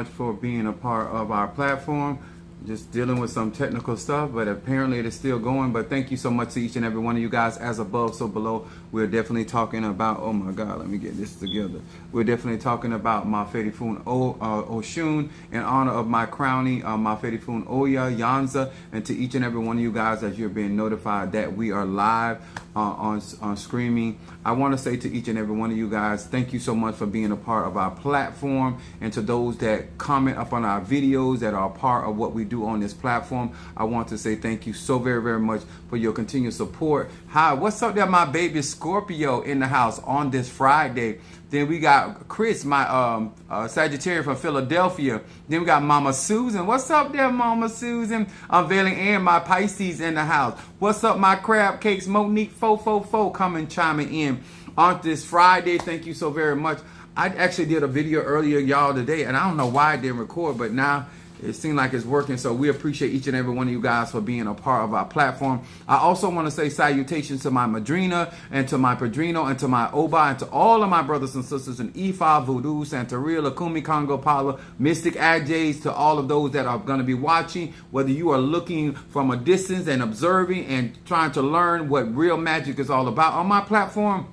much for being a part of our platform. Just dealing with some technical stuff, but apparently it is still going. But thank you so much to each and every one of you guys. As above, so below. We're definitely talking about, oh my God, let me get this together. We're definitely talking about Mafedi Fun Oshun in honor of my crowning, Mafedi Fun Oya Yanza. And to each and every one of you guys, as you're being notified that we are live on streaming, I want to say to each and every one of you guys, thank you so much for being a part of our platform. And to those that comment up on our videos that are a part of what we do on this platform, I want to say thank you so very, very much for your continued support. Hi, what's up there, my baby Scorpio in the house on this Friday. Then we got Chris, my Sagittarius from Philadelphia. Then we got Mama Susan. What's up there, Mama Susan? Unveiling and my Pisces in the house. What's up, my crab cakes? Monique 444 coming chiming in on this Friday. Thank you so very much. I actually did a video earlier, y'all, today, and I don't know why I didn't record, but now it seems like it's working. So we appreciate each and every one of you guys for being a part of our platform. I also want to say salutations to my Madrina and to my Padrino and to my Oba and to all of my brothers and sisters in Ifa, Voodoo, Santeria, Lakumi, Congo, Pala, Mystic, Adjays, to all of those that are going to be watching, whether you are looking from a distance and observing and trying to learn what real magic is all about on my platform.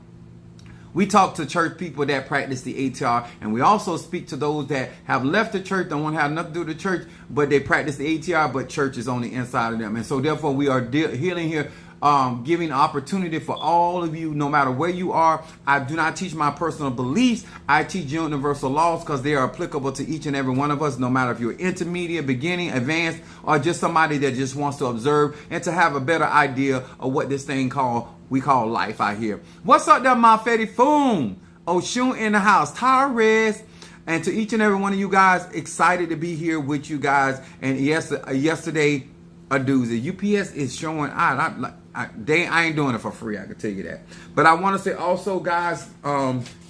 We talk to church people that practice the ATR, and we also speak to those that have left the church, don't want to have nothing to do with the church, but they practice the ATR, but church is on the inside of them. And so therefore we are healing here, giving opportunity for all of you, no matter where you are. I do not teach my personal beliefs. I teach universal laws because they are applicable to each and every one of us, no matter if you're intermediate, beginning, advanced, or just somebody that just wants to observe and to have a better idea of what this thing we call life out here. What's up there, Mafedi Fun Oshun in the house, Tyrese, and to each and every one of you guys, excited to be here with you guys. And yesterday, a doozy. UPS is showing out. I ain't doing it for free, I can tell you that. But I want to say also, guys,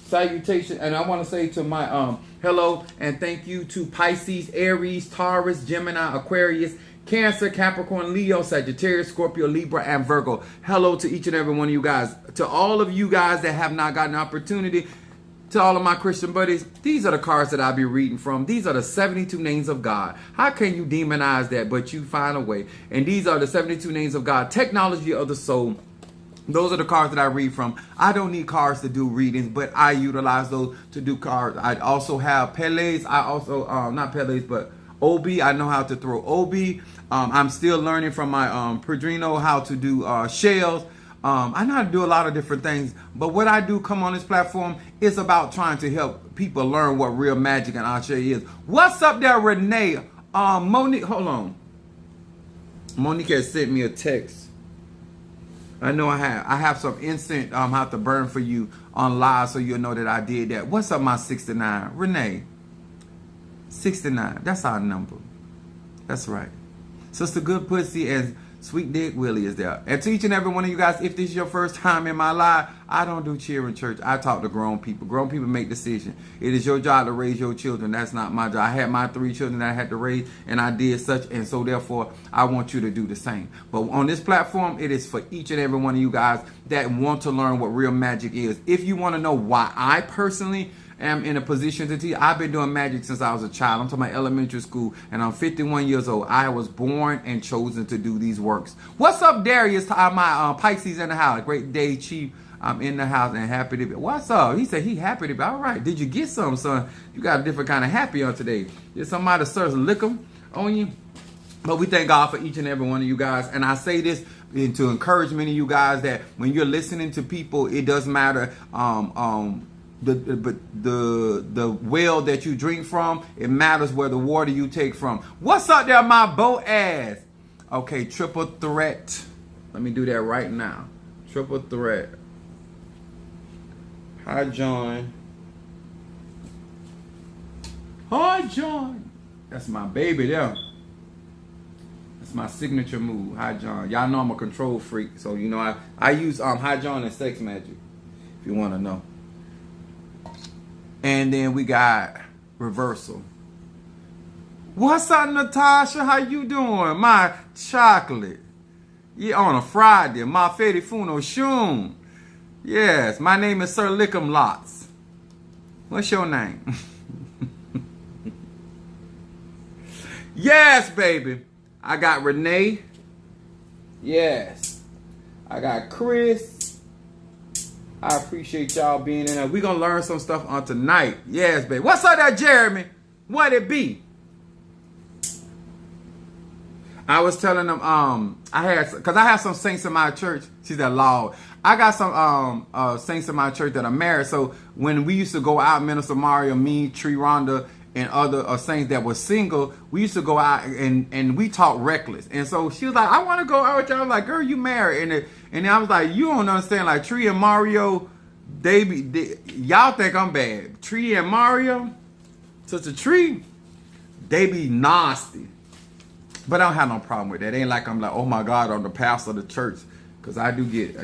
salutation, and I want to say to my hello and thank you to Pisces, Aries, Taurus, Gemini, Aquarius, Cancer, Capricorn, Leo, Sagittarius, Scorpio, Libra, and Virgo. Hello to each and every one of you guys. To all of you guys that have not gotten an opportunity, to all of my Christian buddies, these are the cards that I'll be reading from. These are the 72 names of God. How can you demonize that, but you find a way? And these are the 72 names of God. Technology of the soul. Those are the cards that I read from. I don't need cards to do readings, but I utilize those to do cards. I also have Pele's. I also, not Pele's, but Obi. I know how to throw Obi. I'm still learning from my Padrino how to do shells. I know how to do a lot of different things, but what I do come on this platform is about trying to help people learn what real magic and Ashe is. What's up there, Renee? Monique, hold on. Monique has sent me a text. I know I have some incense I have to burn for you on live so you'll know that I did that. What's up, my 69? Renee, 69. That's our number. That's right. Sister Good Pussy and Sweet Dick Willie is there. And to each and every one of you guys, if this is your first time in my life, I don't do cheering church. I talk to grown people. Grown people make decisions. It is your job to raise your children. That's not my job. I had my 3 children that I had to raise, and I did such. And so therefore, I want you to do the same. But on this platform, it is for each and every one of you guys that want to learn what real magic is. If you want to know why I personally am in a position to teach. I've been doing magic since I was a child. I'm talking about elementary school, and I'm 51 years old. I was born and chosen to do these works. What's up, Darius? My Pisces in the house. Great day, Chief. I'm in the house and happy to be. What's up? He said he happy to be. All right. Did you get some, son? You got a different kind of happy on today. Did somebody serve liquor on you? But we thank God for each and every one of you guys. And I say this to encourage many of you guys that when you're listening to people, it doesn't matter the well that you drink from. It matters where the water you take from. What's up there, my Boaz? Okay, triple threat. Let me do that right now. Triple threat. Hi, John. Hi, John. That's my baby there. That's my signature move. Hi, John. Y'all know I'm a control freak, so you know I use Hi, John and sex magic. If you want to know. And then we got reversal. What's up, Natasha? How you doing? My chocolate. Yeah, on a Friday. My Fedi Fun Oshun. Yes, my name is Sir Lickum Lots. What's your name? Yes, baby. I got Renee. Yes. I got Chris. I appreciate y'all being in there. We're going to learn some stuff on tonight. Yes, baby. What's up there, Jeremy? What it be? I was telling them, because I have some saints in my church. She said, Lord. I got some saints in my church that are married. So when we used to go out, Minister Mario, me, Tree Rhonda, and other saints that were single, we used to go out and we talk reckless. And so she was like, I want to go out with y'all. I was like, girl, you married. And I was like, you don't understand. Like Tree and Mario, y'all think I'm bad. Tree and Mario, Sister Tree, they be nasty. But I don't have no problem with that. It ain't like I'm like, oh my God, I'm the pastor of the church. Because I do get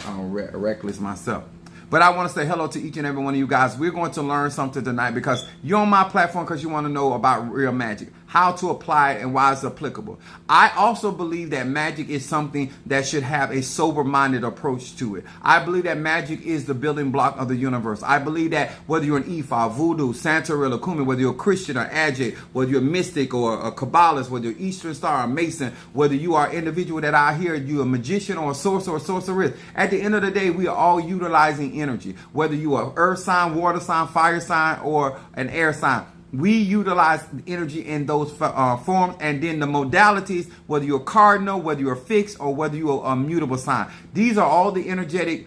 reckless myself. But I want to say hello to each and every one of you guys. We're going to learn something tonight because you're on my platform because you want to know about real magic, how to apply it and why it's applicable. I also believe that magic is something that should have a sober-minded approach to it. I believe that magic is the building block of the universe. I believe that whether you're an Ifa, Voodoo, Santeria, Kumi, whether you're a Christian or Ajay, whether you're a mystic or a Kabbalist, whether you're Eastern Star or Mason, whether you are an individual that I hear, you're a magician or a sorcerer or sorceress, at the end of the day, we are all utilizing energy. Whether you are earth sign, water sign, fire sign, or an air sign, we utilize energy in those forms, and then the modalities, whether you're a cardinal, whether you're fixed, or whether you're a mutable sign. These are all the energetic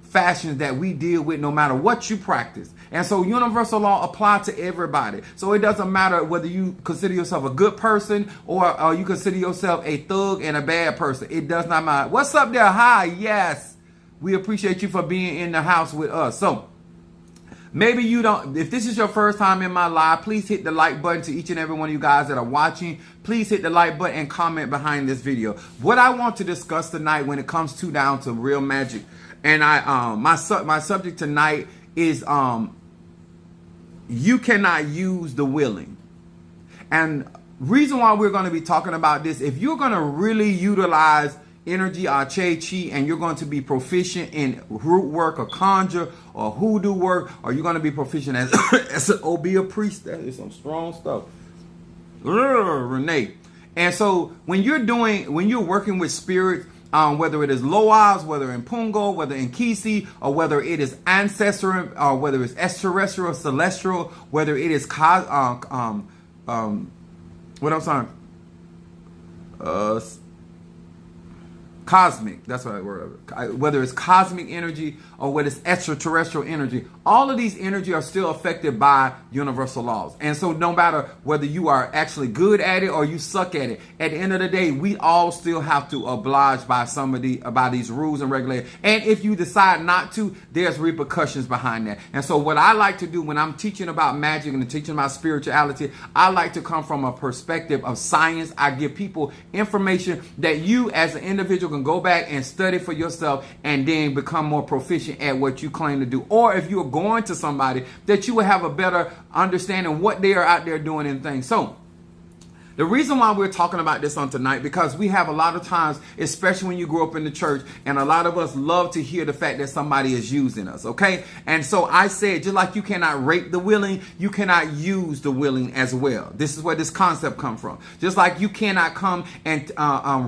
fashions that we deal with no matter what you practice. And so universal law apply to everybody. So it doesn't matter whether you consider yourself a good person or you consider yourself a thug and a bad person. It does not matter. What's up there? Hi. Yes. We appreciate you for being in the house with us. So maybe you don't, if this is your first time in my live, please hit the like button. To each and every one of you guys that are watching, please hit the like button and comment behind this video. What I want to discuss tonight when it comes down to real magic, and my subject tonight is you cannot use the willing. And reason why we're going to be talking about this, if you're going to really utilize energy, Che, and you're going to be proficient in root work or conjure or hoodoo work, or you're going to be proficient as an OB or priest, that is some strong stuff. Renee. And so when you're working with spirits, whether it is Loas, whether in Pungo, whether in Kisi, or whether it is ancestral, or whether it's extraterrestrial, celestial, whether it is cosmic, that's what I word of it. Whether it's cosmic energy or whether it's extraterrestrial energy, all of these energy are still affected by universal laws. And so no matter whether you are actually good at it or you suck at it, at the end of the day, we all still have to oblige by by these rules and regulations. And if you decide not to, there's repercussions behind that. And so what I like to do when I'm teaching about magic and teaching about spirituality, I like to come from a perspective of science. I give people information that you as an individual can go back and study for yourself and then become more proficient at what you claim to do. Or if you're going to somebody, that you will have a better understanding what they are out there doing and things. So the reason why we're talking about this on tonight, because we have a lot of times, especially when you grow up in the church, and a lot of us love to hear the fact that somebody is using us, okay? And so I said, just like you cannot rape the willing, you cannot use the willing as well. This is where this concept comes from. Just like you cannot come and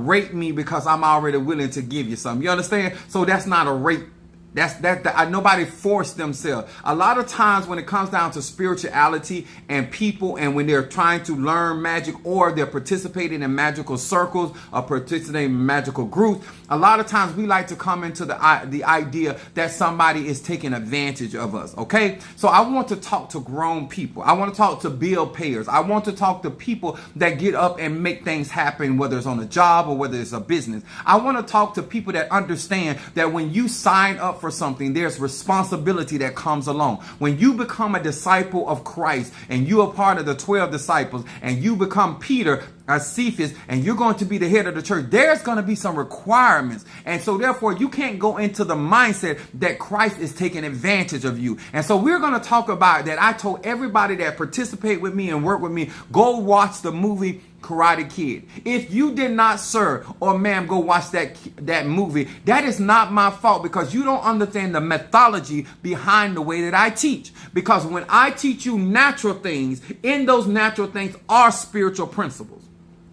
rape me because I'm already willing to give you something. You understand? So that's not a rape. Nobody forced themselves. A lot of times when it comes down to spirituality and people, and when they're trying to learn magic or they're participating in magical circles or participating in magical groups, a lot of times we like to come into the idea that somebody is taking advantage of us. Okay, so I want to talk to grown people. I want to talk to bill payers. I want to talk to people that get up and make things happen, whether it's on a job or whether it's a business. I want to talk to people that understand that when you sign up for something, there's responsibility that comes along. When you become a disciple of Christ and you are part of the 12 disciples and you become Peter, Cephas, and you're going to be the head of the church, there's going to be some requirements. And so therefore you can't go into the mindset that Christ is taking advantage of you. And so we're going to talk about that. I told everybody that participate with me and work with me, go watch the movie Karate Kid. If you did not, sir or ma'am, go watch that movie, that is not my fault, because you don't understand the methodology behind the way that I teach. Because when I teach you natural things, in those natural things are spiritual principles.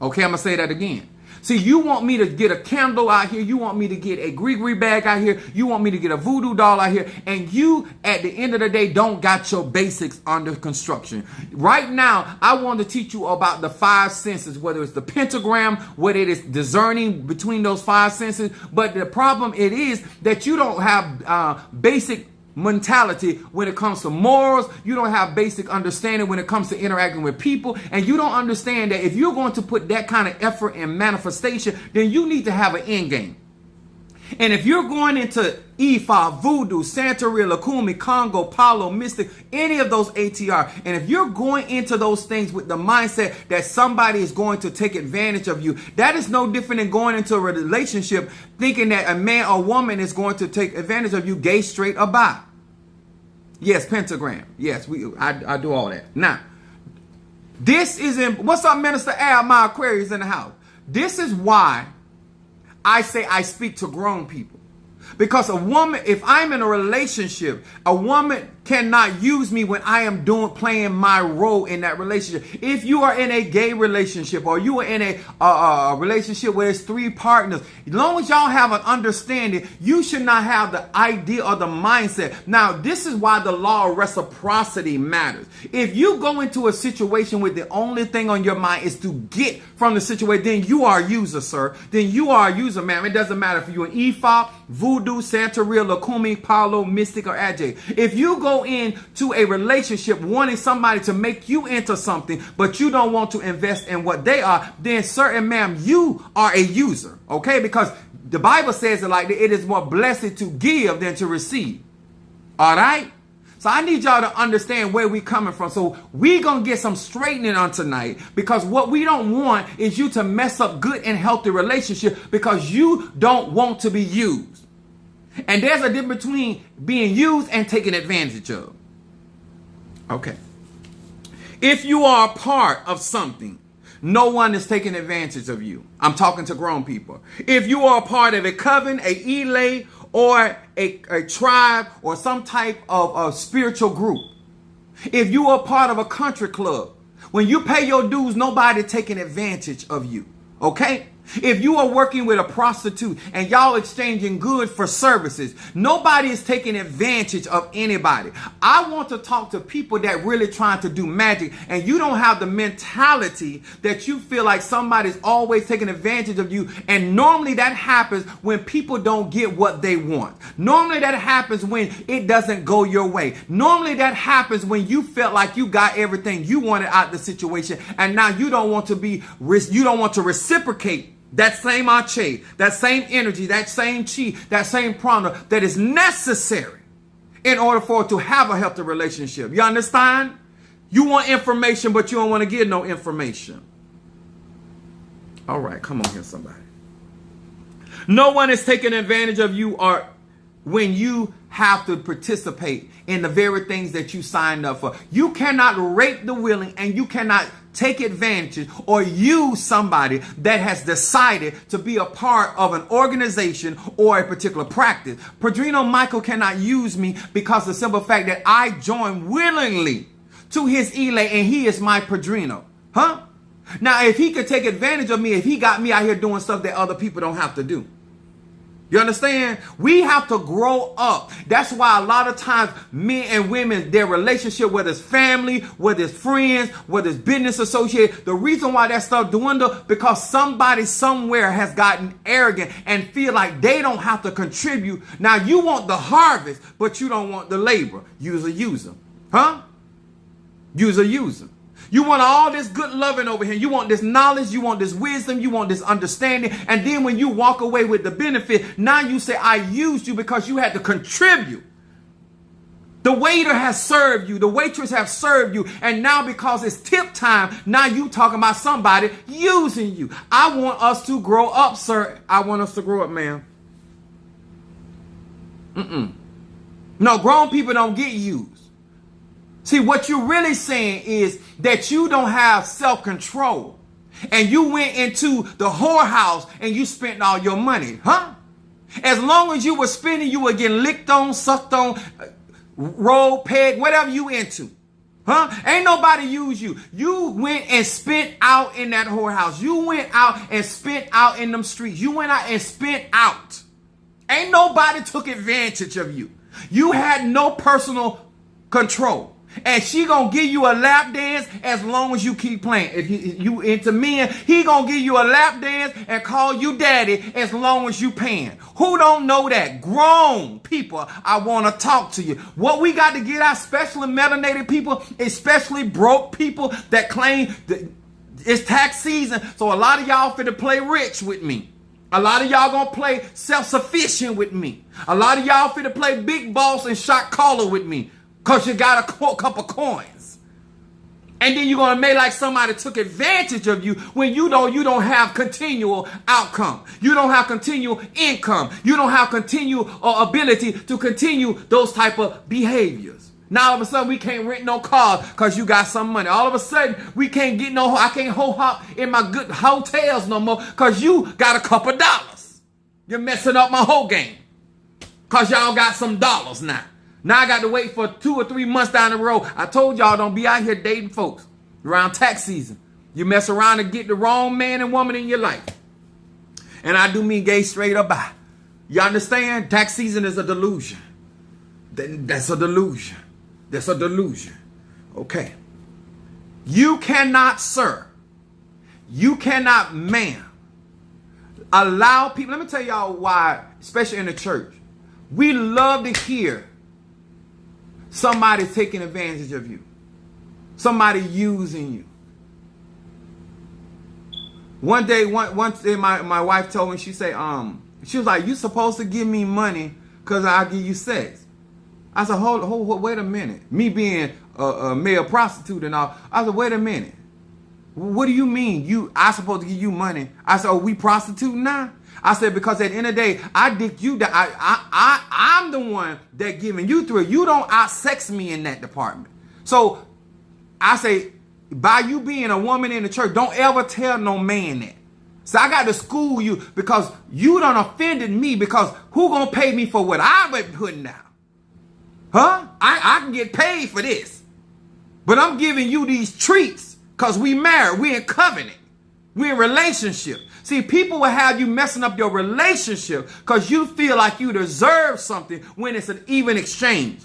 Okay, I'm going to say that again. See, you want me to get a candle out here. You want me to get a gree bag out here. You want me to get a voodoo doll out here. And you, at the end of the day, don't got your basics under construction. Right now, I want to teach you about the 5 senses, whether it's the pentagram, whether it is discerning between those 5 senses. But the problem it is that you don't have basic mentality when it comes to morals. You don't have basic understanding when it comes to interacting with people, and you don't understand that if you're going to put that kind of effort and manifestation, then you need to have an end game. And if you're going into Ifa, Voodoo, Santeria, Lukumi, Congo, Palo, Mystic, any of those ATR, and if you're going into those things with the mindset that somebody is going to take advantage of you, that is no different than going into a relationship thinking that a man or woman is going to take advantage of you, gay, straight, or bi. Yes, pentagram. Yes, I do all that. Now, this is in, what's up, Minister Al? My Aquarius in the house. This is why I say I speak to grown people. Because a woman, if I'm in a relationship, a woman cannot use me when I am playing my role in that relationship. If you are in a gay relationship, or you are in a relationship where there's 3 partners, as long as y'all have an understanding, you should not have the idea or the mindset. Now, this is why the law of reciprocity matters. If you go into a situation where the only thing on your mind is to get from the situation, then you are a user, sir. Then you are a user, ma'am. It doesn't matter if you're an Ifa, Voodoo, Santeria, Lukumi, Palo, Mystic, or Ajay. If you go into a relationship wanting somebody to make you into something, but you don't want to invest in what they are, then sir and ma'am, you are a user. Okay? Because the Bible says it like that, it is more blessed to give than to receive. All right? So I need y'all to understand where we coming from. So we going to get some straightening on tonight, because what we don't want is you to mess up good and healthy relationship because you don't want to be used. And there's a difference between being used and taken advantage of. Okay. If you are a part of something, no one is taking advantage of you. I'm talking to grown people. If you are a part of a coven, a elay, or a tribe, or some type of spiritual group, if you are a part of a country club, when you pay your dues, nobody taking advantage of you. Okay? If you are working with a prostitute and y'all exchanging goods for services, nobody is taking advantage of anybody. I want to talk to people that really trying to do magic, and you don't have the mentality that you feel like somebody's always taking advantage of you. And normally that happens when people don't get what they want. Normally that happens when it doesn't go your way. Normally that happens when you felt like you got everything you wanted out of the situation, and now you don't want to reciprocate that same ache, that same energy, that same chi, that same prana that is necessary in order for it to have a healthy relationship. You understand? You want information, but you don't want to give no information. All right, come on here, somebody. No one is taking advantage of you or when you have to participate in the very things that you signed up for. You cannot rape the willing, and you cannot take advantage or use somebody that has decided to be a part of an organization or a particular practice. Padrino Michael cannot use me because of the simple fact that I joined willingly to his elay, and he is my padrino. Huh? Now, if he could take advantage of me, if he got me out here doing stuff that other people don't have to do. You understand? We have to grow up. That's why a lot of times men and women, their relationship, whether it's family, whether it's friends, whether it's business associated, the reason why that stuff dwindle, because somebody somewhere has gotten arrogant and feel like they don't have to contribute. Now you want the harvest, but you don't want the labor. User. Huh? User. You want all this good loving over here. You want this knowledge. You want this wisdom. You want this understanding. And then when you walk away with the benefit, now you say, I used you because you had to contribute. The waiter has served you. The waitress have served you. And now because it's tip time, now you talking about somebody using you. I want us to grow up, sir. I want us to grow up, ma'am. No, grown people don't get used. See, what you're really saying is that you don't have self-control. And you went into the whorehouse and you spent all your money, huh? As long as you were spending, you were getting licked on, sucked on, rolled, pegged, whatever you into. Huh? Ain't nobody use you. You went and spent out in that whorehouse. You went out and spent out in them streets. You went out and spent out. Ain't nobody took advantage of you. You had no personal control. And she gonna give you a lap dance as long as you keep playing. If you into men, he gonna give you a lap dance and call you daddy as long as you paying. Who don't know that? Grown people, I want to talk to you. What we got to get out, especially melanated people, especially broke people that claim that it's tax season. So a lot of y'all finna play rich with me. A lot of y'all gonna play self-sufficient with me. A lot of y'all finna play big boss and shot caller with me. Because you got a couple coins. And then you're going to make like somebody took advantage of you when you don't have continual outcome. You don't have continual income. You don't have continual ability to continue those type of behaviors. Now all of a sudden we can't rent no cars because you got some money. All of a sudden we can't get I can't hop in my good hotels no more because you got a couple dollars. You're messing up my whole game because y'all got some dollars now. Now I got to wait for 2 or 3 months down the road. I told y'all don't be out here dating folks around tax season. You mess around and get the wrong man and woman in your life. And I do mean gay straight up by. You understand? Tax season is a delusion. That's a delusion. That's a delusion. Okay. You cannot, sir. You cannot, ma'am, allow people. Let me tell y'all why, especially in the church. We love to hear somebody taking advantage of you. Somebody using you. One day my wife told me, she said, she was like, you supposed to give me money because I'll give you sex. I said, hold, wait a minute. Me being a male prostitute and all. I said, wait a minute. What do you mean? I supposed to give you money? I said, oh, we prostituting now? I said, because at the end of the day, I dick you that I'm the one that giving you through it. You don't out-sex me in that department. So I say, by you being a woman in the church, don't ever tell no man that. So I got to school you because you done offended me because who gonna pay me for what I've been putting down? Huh? I can get paid for this. But I'm giving you these treats because we married, we in covenant, we in relationship. See, people will have you messing up your relationship because you feel like you deserve something when it's an even exchange.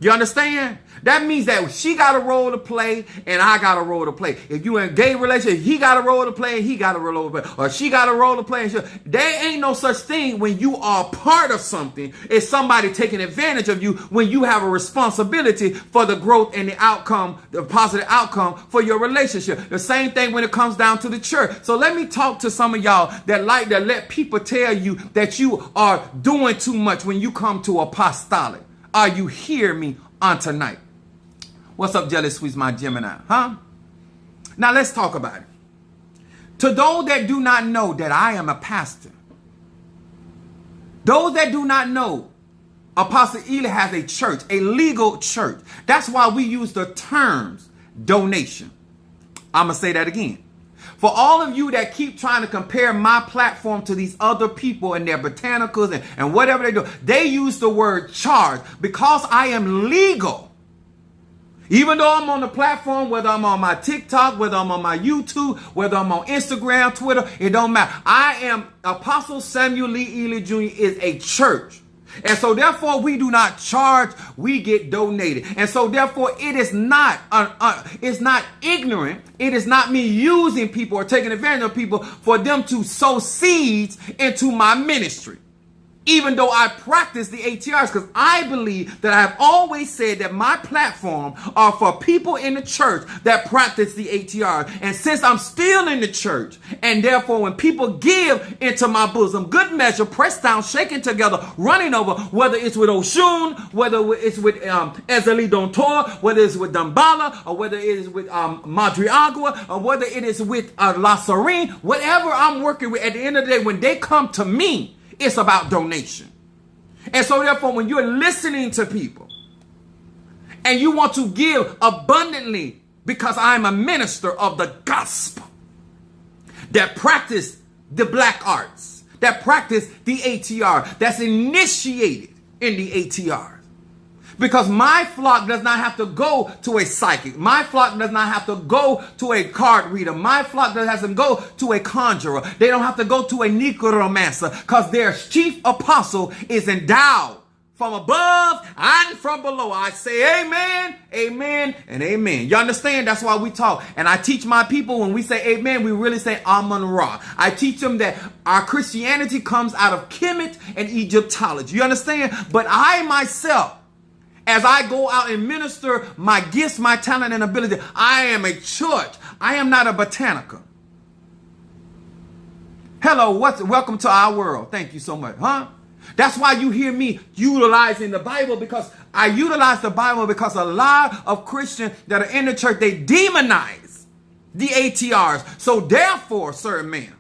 You understand? That means that she got a role to play and I got a role to play. If you in a gay relationship, he got a role to play and he got a role to play. Or she got a role to play. And there ain't no such thing when you are part of something. It's somebody taking advantage of you when you have a responsibility for the growth and the outcome, the positive outcome for your relationship. The same thing when it comes down to the church. So let me talk to some of y'all that like to let people tell you that you are doing too much when you come to apostolic. Are you hear me on tonight? What's up, Jelly Sweets, my Gemini? Huh? Now let's talk about it. To those that do not know that I am a pastor, those that do not know, Apostle Ely has a church, a legal church. That's why we use the terms donation. I'm going to say that again. For all of you that keep trying to compare my platform to these other people and their botanicals and whatever they do, they use the word charge because I am legal. Even though I'm on the platform, whether I'm on my TikTok, whether I'm on my YouTube, whether I'm on Instagram, Twitter, it don't matter. I am Apostle Samuel Lee Ely Jr. is a church. And so therefore we do not charge, we get donated. And so therefore it is not it's not ignorant. It is not me using people or taking advantage of people for them to sow seeds into my ministry. even though I practice the ATRs, because I believe that I have always said that my platform are for people in the church that practice the ATRs. And since I'm still in the church, and therefore when people give into my bosom, good measure, pressed down, shaken together, running over, whether it's with Oshun, whether it's with Ezeli Dontor, whether it's with Dambala, or whether it is with Madriagua, or whether it is with La Serene, whatever I'm working with, at the end of the day, when they come to me, it's about donation. And so therefore, when you're listening to people and you want to give abundantly, because I'm a minister of the gospel that practice the black arts, that practice the ATR, that's initiated in the ATR. Because my flock does not have to go to a psychic. My flock does not have to go to a card reader. My flock doesn't go to a conjurer. They don't have to go to a necromancer, because their chief apostle is endowed from above and from below. I say amen, amen, and amen. You understand? That's why we talk. And I teach my people, when we say amen, we really say Amun Ra. I teach them that our Christianity comes out of Kemet and Egyptology. You understand? But I myself, as I go out and minister my gifts, my talent, and ability, I am a church. I am not a botanica. Hello, welcome to our world. Thank you so much, huh? That's why you hear me utilizing the Bible, because I utilize the Bible because a lot of Christians that are in the church, they demonize the ATRs. So therefore, sir, ma'am,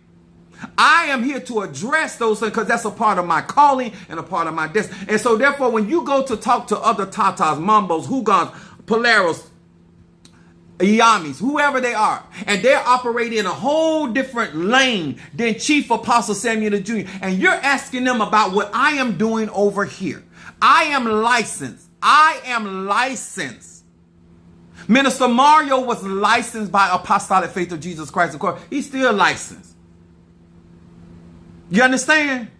I am here to address those things, because that's a part of my calling and a part of my destiny. And so therefore, when you go to talk to other Tatas, Mambos, Hugans, Polaros, Yamis, whoever they are, and they're operating in a whole different lane than Chief Apostle Samuel Jr., and you're asking them about what I am doing over here. I am licensed. I am licensed. Minister Mario was licensed by Apostolic Faith of Jesus Christ. Of course, he's still licensed. You understand?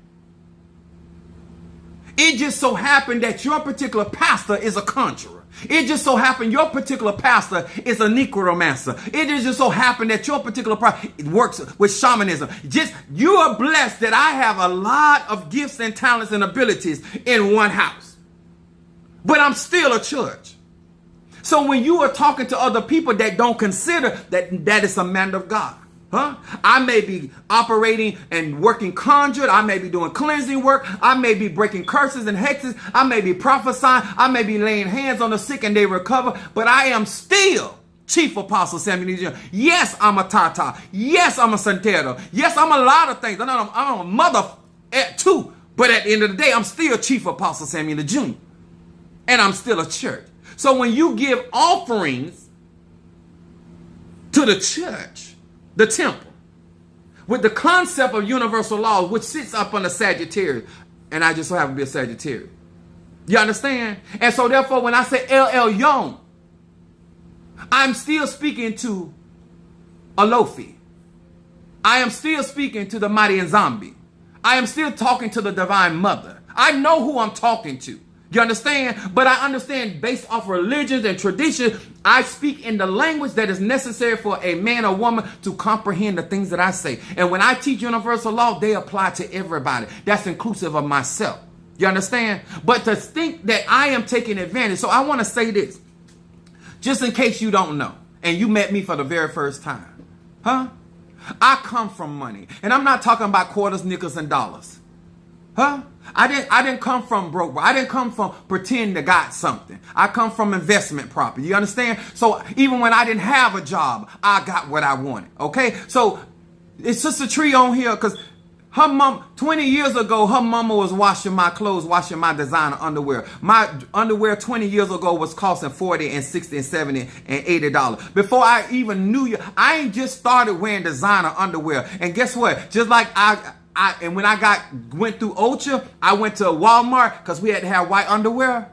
It just so happened that your particular pastor is a conjurer. It just so happened your particular pastor is a necromancer. It just so happened that your particular pastor works with shamanism. Just, you are blessed that I have a lot of gifts and talents and abilities in one house. But I'm still a church. So when you are talking to other people that don't consider that is a man of God, huh? I may be operating and working conjured. I may be doing cleansing work. I may be breaking curses and hexes. I may be prophesying. I may be laying hands on the sick and they recover. But I am still Chief Apostle Samuel Jr. Yes, I'm a Tata. Yes, I'm a Santero. Yes, I'm a lot of things. I'm a mother too. But at the end of the day, I'm still Chief Apostle Samuel Jr. And I'm still a church. So when you give offerings to the church, the temple, with the concept of universal law, which sits up on the Sagittarius, and I just so happen to be a Sagittarius. You understand? And so therefore, when I say El Elyon, I'm still speaking to Alofi. I am still speaking to the mighty Nzambi. I am still talking to the Divine Mother. I know who I'm talking to. You understand? But I understand, based off religions and tradition, I speak in the language that is necessary for a man or woman to comprehend the things that I say. And when I teach universal law, they apply to everybody. That's inclusive of myself. You understand? But to think that I am taking advantage. So I want to say this, just in case you don't know, and you met me for the very first time. Huh? I come from money. And I'm not talking about quarters, nickels, and dollars. Huh? I didn't come from broke. I didn't come from pretend to got something. I come from investment property. You understand? So even when I didn't have a job, I got what I wanted. Okay? So it's just a tree on here, because her mom, 20 years ago, her mama was washing my clothes, washing my designer underwear. My underwear 20 years ago was costing $40 and $60 and $70 and $80. Before I even knew you, I ain't just started wearing designer underwear. And guess what? Just like and when I went through Ocha, I went to Walmart because we had to have white underwear.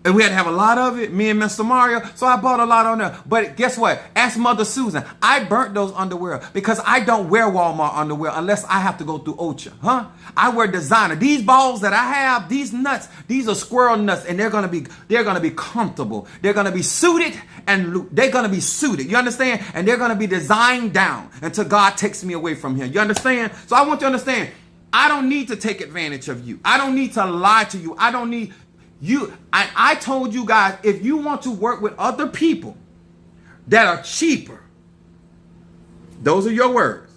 And we had to have a lot of it, me and Mr. Mario. So I bought a lot on there. But guess what? Ask Mother Susan. I burnt those underwear because I don't wear Walmart underwear unless I have to go through Ocha. Huh? I wear designer. These balls that I have, these nuts, these are squirrel nuts, and they're gonna be comfortable. They're gonna be suited and they're gonna be suited. You understand? And they're gonna be designed down until God takes me away from here. You understand? So I want you to understand. I don't need to take advantage of you. I don't need to lie to you. I don't need you. I told you guys, if you want to work with other people that are cheaper, those are your words,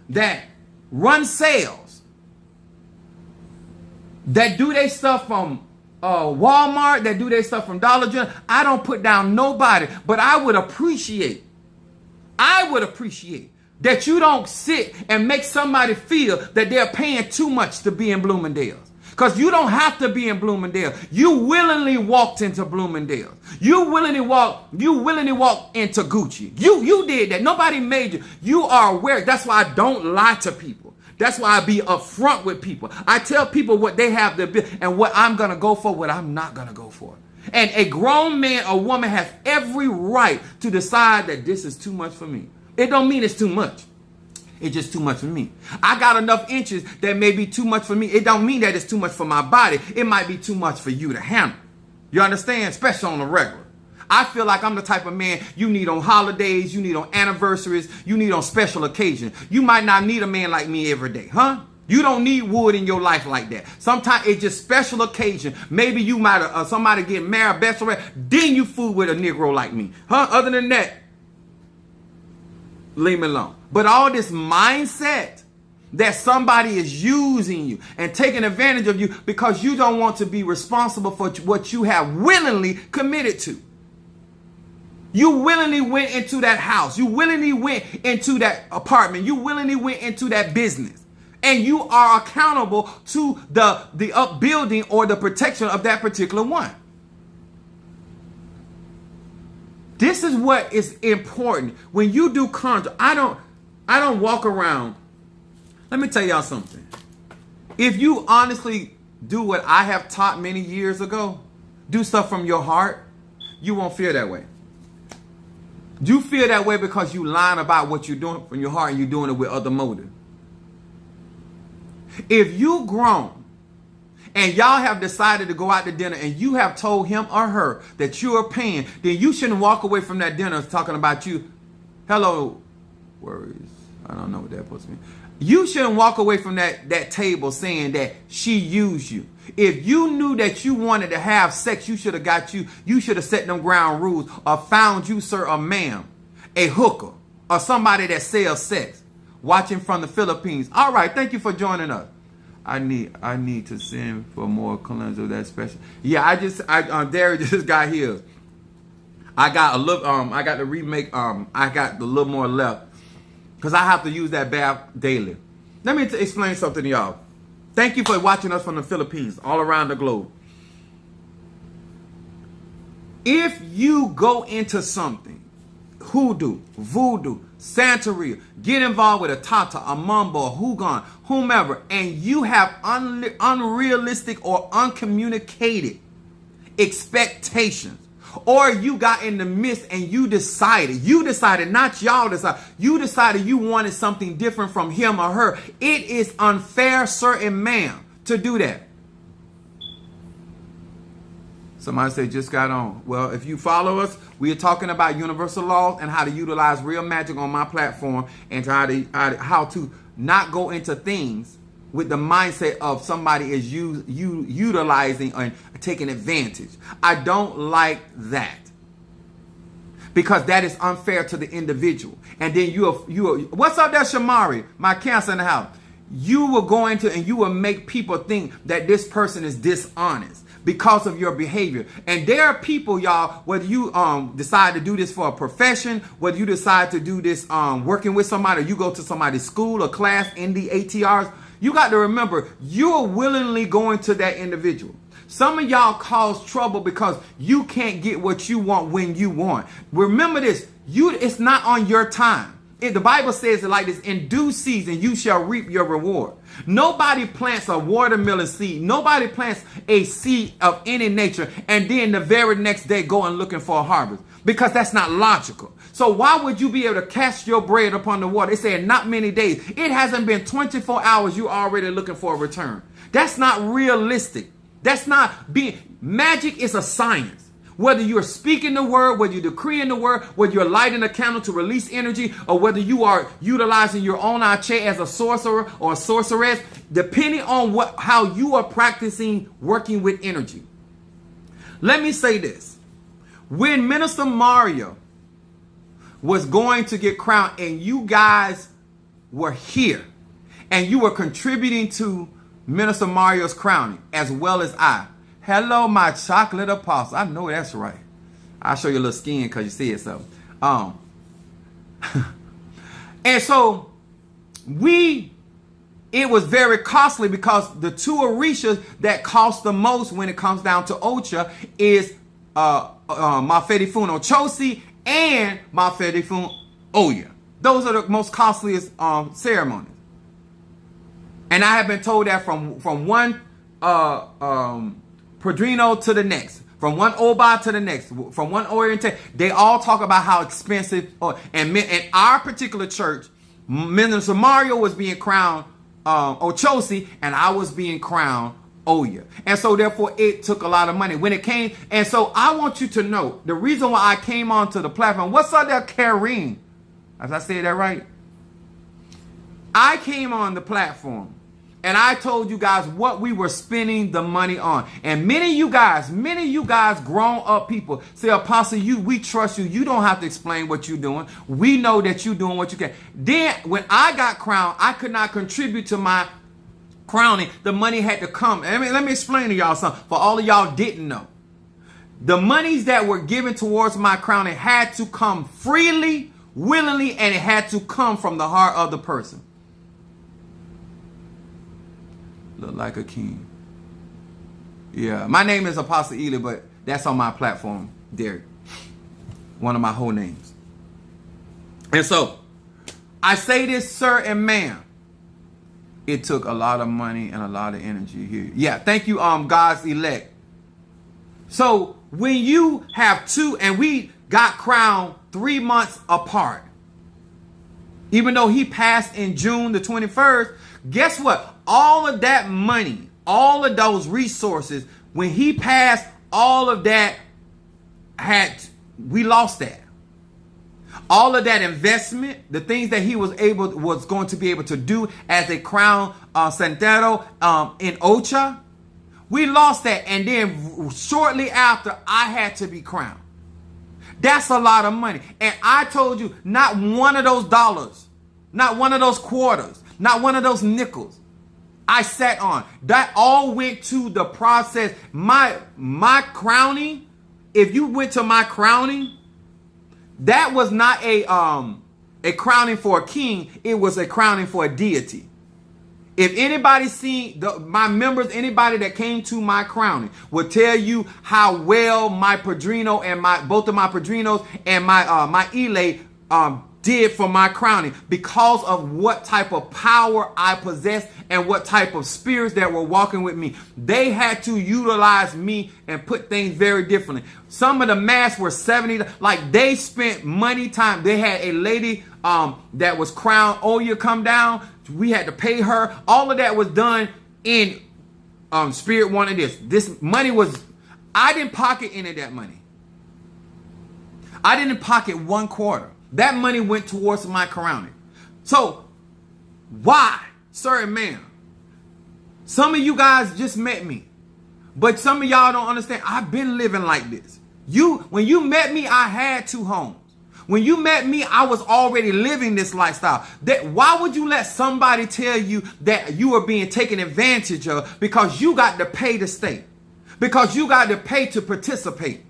that run sales, that do their stuff from Walmart, that do their stuff from Dollar General, I don't put down nobody, but I would appreciate that you don't sit and make somebody feel that they're paying too much to be in Bloomingdale's. Because you don't have to be in Bloomingdale. You willingly walked into Bloomingdale's. You willingly walked into Gucci. You did that. Nobody made you. You are aware. That's why I don't lie to people. That's why I be upfront with people. I tell people what they have to be and what I'm going to go for, what I'm not going to go for. And a grown man or woman has every right to decide that this is too much for me. It don't mean it's too much. It's just too much for me. I got enough inches that may be too much for me. It don't mean that it's too much for my body. It might be too much for you to handle. You understand? Especially on the regular. I feel like I'm the type of man you need on holidays, you need on anniversaries, you need on special occasions. You might not need a man like me every day, huh? You don't need wood in your life like that. Sometimes it's just special occasion. Maybe you might somebody get married, bachelorette, then you fool with a Negro like me, huh? Other than that, leave me alone. But all this mindset that somebody is using you and taking advantage of you because you don't want to be responsible for what you have willingly committed to. You willingly went into that house. You willingly went into that apartment. You willingly went into that business. And you are accountable to the upbuilding or the protection of that particular one. This is what is important. When you do contract, I don't walk around. Let me tell y'all something. If you honestly do what I have taught many years ago, do stuff from your heart, you won't feel that way. You feel that way because you lying about what you're doing from your heart and you're doing it with other motive. If you grown and y'all have decided to go out to dinner and you have told him or her that you are paying, then you shouldn't walk away from that dinner talking about you. Hello, worries. I don't know what that puts me. You shouldn't walk away from that table saying that she used you. If you knew that you wanted to have sex, you should have set them ground rules or found you, sir or ma'am, a hooker or somebody that sells sex. Watching from the Philippines. All right, thank you for joining us. I need to send for more colors of that special. Yeah, Derek just got his. I got the remake. I got the little more left because I have to use that bath daily. Let me explain something to y'all. Thank you for watching us from the Philippines, all around the globe. If you go into something, hoodoo, voodoo, Santeria, get involved with a Tata, a Mambo, a Hugon, whomever, and you have unrealistic or uncommunicated expectations, or you got in the midst and you decided, not y'all decided, you decided you wanted something different from him or her, it is unfair, sir and ma'am, to do that. Somebody said just got on. Well, if you follow us, we are talking about universal laws and how to utilize real magic on my platform and how to not go into things with the mindset of somebody is utilizing and taking advantage. I don't like that because that is unfair to the individual. And then you what's up there, Shamari? My cancer in the house. You will go into and you will make people think that this person is dishonest because of your behavior. And there are people, y'all, whether you decide to do this for a profession, whether you decide to do this working with somebody, or you go to somebody's school or class in the ATRs, you got to remember, you are willingly going to that individual. Some of y'all cause trouble because you can't get what you want when you want. Remember this, it's not on your time. The Bible says it like this: in due season you shall reap your reward. Nobody plants a watermelon seed. Nobody plants a seed of any nature and then the very next day go and looking for a harvest, because that's not logical. So why would you be able to cast your bread upon the water? It said not many days. It hasn't been 24 hours. You already looking for a return. That's not realistic. That's not being. Magic is a science. Whether you're speaking the word, whether you're decreeing the word, whether you're lighting a candle to release energy, or whether you are utilizing your own ache as a sorcerer or a sorceress, depending on how you are practicing working with energy. Let me say this. When Minister Mario was going to get crowned and you guys were here and you were contributing to Minister Mario's crowning as well as I. Hello, my chocolate apostle. I know that's right. I'll show you a little skin because you see it so. And so it was very costly because the two orishas that cost the most when it comes down to Ocha is Mafedifun Ochosi and Mafedifun Oya. Those are the most costliest ceremonies. And I have been told that from one Padrino to the next, from one Oba to the next, from one Oriental, they all talk about how expensive. And in our particular church, Minister Mario was being crowned Ochosi, and I was being crowned Oya. And so therefore it took a lot of money when it came. And so I want you to know the reason why I came onto the platform. What's up there, Kareem? As I say that right? I came on the platform and I told you guys what we were spending the money on. And many of you guys, grown up people say, Apostle, we trust you. You don't have to explain what you're doing. We know that you're doing what you can. Then when I got crowned, I could not contribute to my crowning. The money had to come. Let me explain to y'all something. For all of y'all didn't know. The monies that were given towards my crowning had to come freely, willingly, and it had to come from the heart of the person. Look like a king. Yeah, my name is Apostle Ely, but that's on my platform, Derek. One of my whole names. And so, I say this, sir and ma'am. It took a lot of money and a lot of energy here. Yeah, thank you, God's elect. So, when you have two, and we got crowned 3 months apart, even though he passed in June the 21st, guess what? All of that money, all of those resources, when he passed, all of that we lost that. All of that investment, the things that he was going to be able to do as a crown Santero in Ocha, we lost that. And then shortly after, I had to be crowned. That's a lot of money. And I told you, not one of those dollars, not one of those quarters, not one of those nickels I sat on. That all went to the process. My crowning, if you went to my crowning, that was not a crowning for a king. It was a crowning for a deity. If anybody seen my members, anybody that came to my crowning will tell you how well my Padrino and both of my Padrinos and my Ile did for my crowning, because of what type of power I possessed and what type of spirits that were walking with me. They had to utilize me and put things very differently. Some of the masks were $70. Like, they spent money, time. They had a lady that was crowned Oya come down. We had to pay her. All of that was done in Spirit wanted this. This money was, I didn't pocket any of that money. I didn't pocket 1/4. That money went towards my crowning. So, why, sir and ma'am? Some of you guys just met me, but some of y'all don't understand. I've been living like this. When you met me, I had 2 homes. When you met me, I was already living this lifestyle. Why would you let somebody tell you that you are being taken advantage of because you got to pay to stay? Because you got to pay to participate.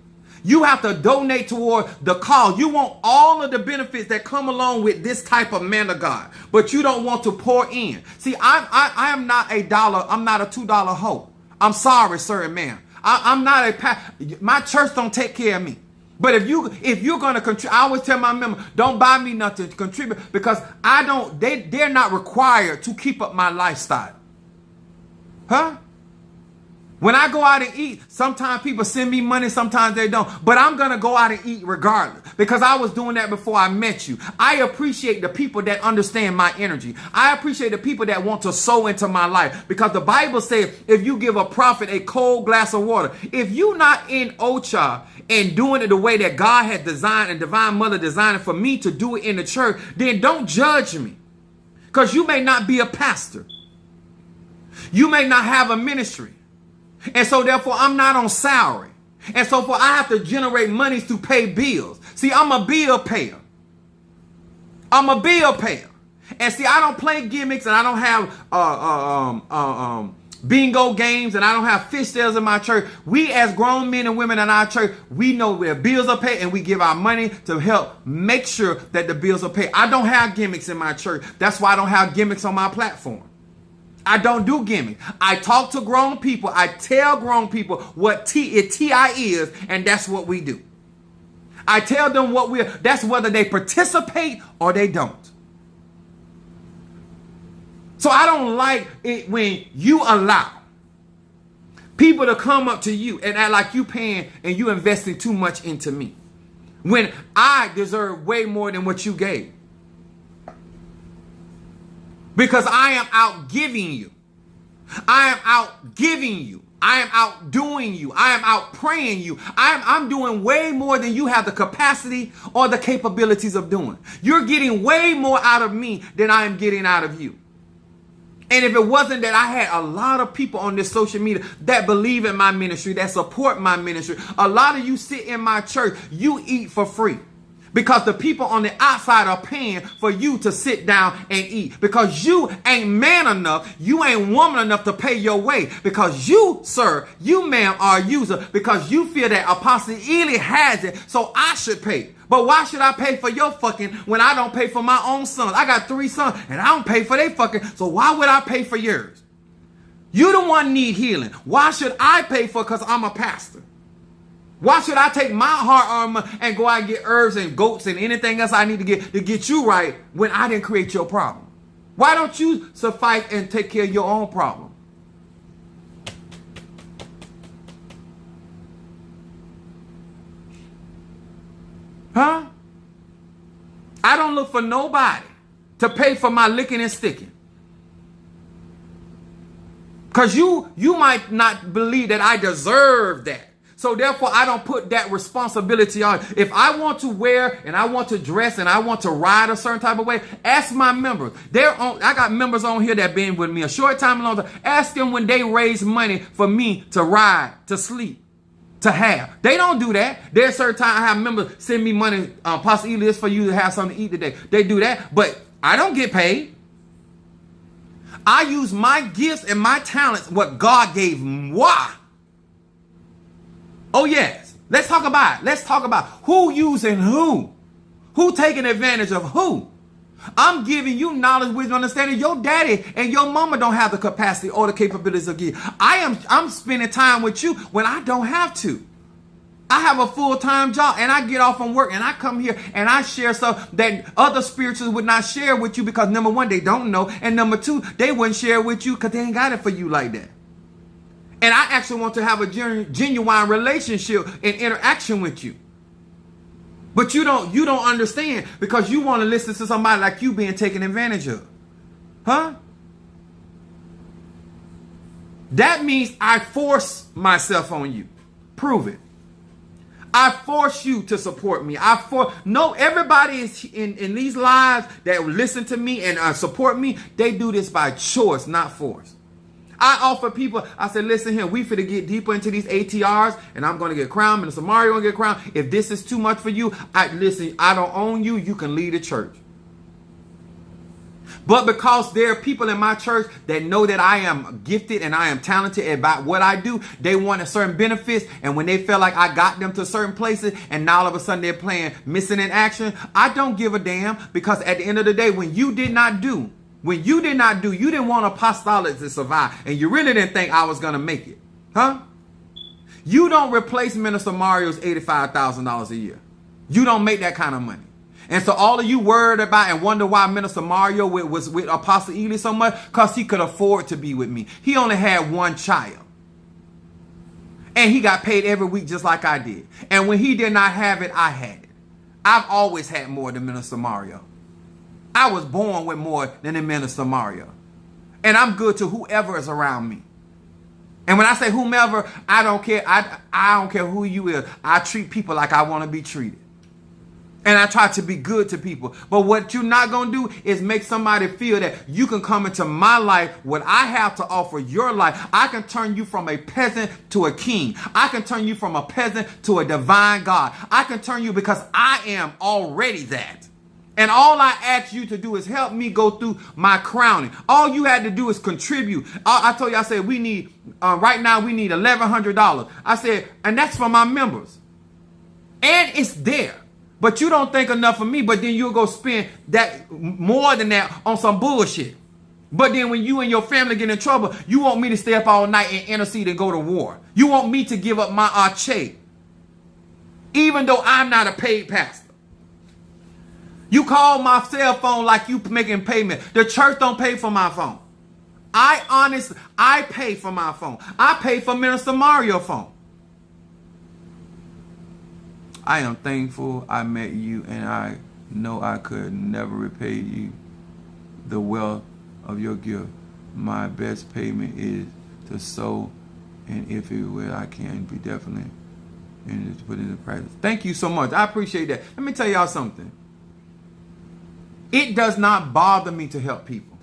You have to donate toward the cause. You want all of the benefits that come along with this type of man of God, but you don't want to pour in. See, I am not a dollar. I'm not a $2 hoe. I'm sorry, sir and ma'am. I'm not my church don't take care of me. But if you're going to contribute, I always tell my members, don't buy me nothing to contribute, because they're not required to keep up my lifestyle. Huh? When I go out and eat, sometimes people send me money, sometimes they don't. But I'm going to go out and eat regardless because I was doing that before I met you. I appreciate the people that understand my energy. I appreciate the people that want to sow into my life because the Bible says if you give a prophet a cold glass of water, if you're not in Ocha and doing it the way that God had designed and Divine Mother designed it for me to do it in the church, then don't judge me because you may not be a pastor. You may not have a ministry. And so therefore I'm not on salary. And so for I have to generate money to pay bills. See, I'm a bill payer. I'm a bill payer. And see, I don't play gimmicks and I don't have bingo games and I don't have fish sales in my church. We as grown men and women in our church, we know where bills are paid and we give our money to help make sure that the bills are paid. I don't have gimmicks in my church. That's why I don't have gimmicks on my platform. I don't do gimmicks. I talk to grown people. I tell grown people what TI is, and that's what we do. I tell them that's whether they participate or they don't. So I don't like it when you allow people to come up to you and act like you paying and you investing too much into me when I deserve way more than what you gave. Because I am out giving you. I am out giving you. I am out doing you. I am out praying you. I'm doing way more than you have the capacity or the capabilities of doing. You're getting way more out of me than I am getting out of you. And if it wasn't that I had a lot of people on this social media that believe in my ministry, that support my ministry, a lot of you sit in my church, you eat for free. Because the people on the outside are paying for you to sit down and eat. Because you ain't man enough, you ain't woman enough to pay your way. Because you, sir, you ma'am, are a user. Because you feel that Apostle Ely has it, so I should pay. But why should I pay for your fucking when I don't pay for my own sons? I got 3 sons and I don't pay for their fucking, so why would I pay for yours? You the one need healing. Why should I pay for it because I'm a pastor? Why should I take my hard-earned money and go out and get herbs and goats and anything else I need to get you right when I didn't create your problem? Why don't you suffice and take care of your own problem? Huh? I don't look for nobody to pay for my licking and sticking. Because you might not believe that I deserve that. So therefore, I don't put that responsibility on. If I want to wear and I want to dress and I want to ride a certain type of way, ask my members. I got members on here that been with me a short time, a long time. Ask them when they raise money for me to ride, to sleep, to have. They don't do that. There's certain time I have members send me money, possibly this for you to have something to eat today. They do that, but I don't get paid. I use my gifts and my talents, what God gave me. Why? Oh, yes. Let's talk about it. Let's talk about who using who. Who taking advantage of who. I'm giving you knowledge, wisdom, understanding. Your daddy and your mama don't have the capacity or the capabilities of giving. I'm spending time with you when I don't have to. I have a full-time job and I get off from work and I come here and I share stuff that other spirituals would not share with you because number one, they don't know. And number two, they wouldn't share with you because they ain't got it for you like that. And I actually want to have a genuine relationship and interaction with you. But you don't understand because you want to listen to somebody like you being taken advantage of. Huh? That means I force myself on you. Prove it. I force you to support me. Everybody is in these lives that listen to me and support me. They do this by choice, not force. I offer people, I said, listen here, we finna get deeper into these ATRs and I'm going to get crowned. Minister Mario going to get crowned. If this is too much for you, I don't own you. You can lead a church. But because there are people in my church that know that I am gifted and I am talented about what I do, they want a certain benefits. And when they feel like I got them to certain places and now all of a sudden they're playing missing in action, I don't give a damn because at the end of the day, when you did not do, you didn't want apostolics to survive and you really didn't think I was going to make it. Huh? You don't replace Minister Mario's $85,000 a year. You don't make that kind of money. And so all of you worried about and wonder why Minister Mario was with Apostle Ely so much, because he could afford to be with me. He only had one child. And he got paid every week just like I did. And when he did not have it, I had it. I've always had more than Minister Mario. I was born with more than the Minister Mario. And I'm good to whoever is around me. And when I say whomever, I don't care. I don't care who you is. I treat people like I want to be treated. And I try to be good to people. But what you're not going to do is make somebody feel that you can come into my life, what I have to offer your life. I can turn you from a peasant to a king. I can turn you from a peasant to a divine God. I can turn you because I am already that. And all I ask you to do is help me go through my crowning. All you had to do is contribute. I told you, I said, we need, right now we need $1,100. I said, and that's for my members. And it's there. But you don't think enough of me, but then you'll go spend that more than that on some bullshit. But then when you and your family get in trouble, you want me to stay up all night and intercede and go to war. You want me to give up my arche, even though I'm not a paid pastor. You call my cell phone like you making payment. The church don't pay for my phone. I pay for my phone. I pay for Minister Mario's phone. I am thankful I met you, and I know I could never repay you the wealth of your gift. My best payment is to sow, and if it will, I can be definitely and to put it into practice. Thank you so much. I appreciate that. Let me tell y'all something. It does not bother me to help people.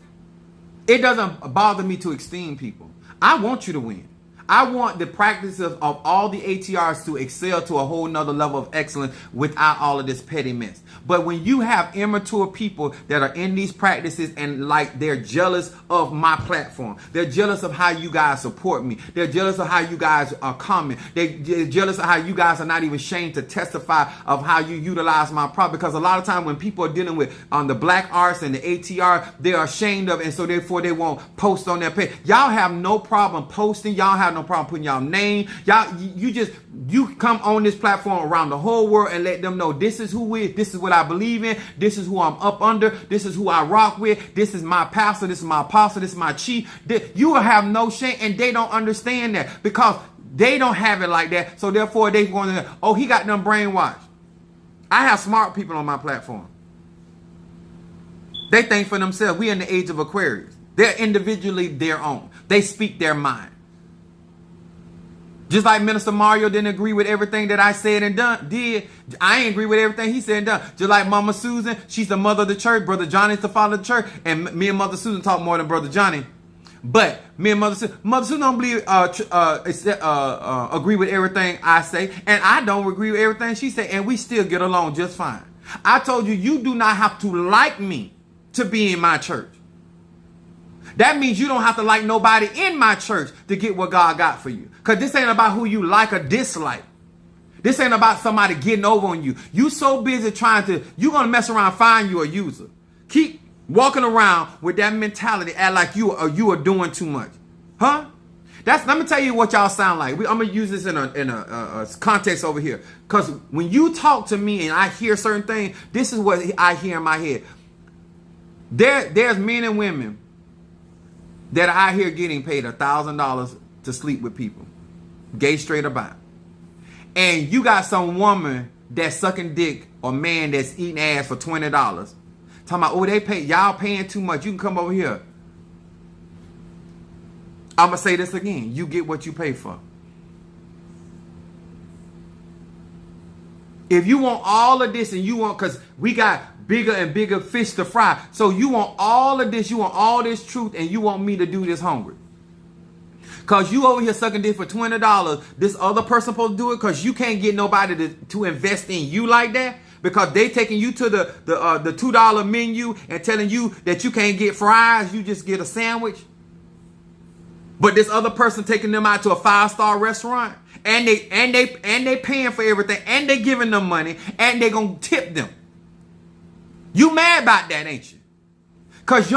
It doesn't bother me to esteem people. I want you to win. I want the practices of all the ATRs to excel to a whole nother level of excellence without all of this petty mess. But when you have immature people that are in these practices and like they're jealous of my platform, they're jealous of how you guys support me, they're jealous of how you guys are comment, they're jealous of how you guys are not even ashamed to testify of how you utilize my product. Because a lot of time when people are dealing with the black arts and the ATR, they're ashamed of it, and so therefore they won't post on their page. Y'all have no problem posting. Y'all have no problem putting y'all name. You come on this platform around the whole world and let them know this is who we is, this is what I believe in, this is who I'm up under, this is who I rock with, this is my pastor, this is my apostle, this is my chief. You will have no shame, and they don't understand that because they don't have it like that. So therefore they going to, oh, he got them brainwashed. I have smart people on my platform. They think for themselves. We in the age of Aquarius. They're individually their own. They speak their mind. Just like Minister Mario didn't agree with everything that I said and did. I ain't agree with everything he said and done. Just like Mama Susan, she's the mother of the church. Brother Johnny's the father of the church. And me and Mother Susan talk more than Brother Johnny. But me and Mother Susan don't believe, agree with everything I say. And I don't agree with everything she say. And we still get along just fine. I told you, you do not have to like me to be in my church. That means you don't have to like nobody in my church to get what God got for you. Because this ain't about who you like or dislike. This ain't about somebody getting over on you. You so busy trying to, you're going to mess around and find you a user. Keep walking around with that mentality, act like you are doing too much. Huh? Let me tell you what y'all sound like. I'm going to use this in a context over here. Because when you talk to me and I hear certain things, this is what I hear in my head. There's men and women that are out here getting paid $1,000 to sleep with people, gay, straight, or bi. And you got some woman that's sucking dick or man that's eating ass for $20. Talking about, oh, y'all paying too much. You can come over here. I'm going to say this again. You get what you pay for. If you want all of this and you want, because we got bigger and bigger fish to fry. So you want all of this, you want all this truth, and you want me to do this hungry. Because you over here sucking dick for $20. This other person supposed to do it because you can't get nobody to invest in you like that. Because they taking you to the $2 menu and telling you that you can't get fries, you just get a sandwich. But this other person taking them out to a 5-star restaurant. And they paying for everything. And they giving them money. And they gonna tip them. You mad about that, ain't you? Cause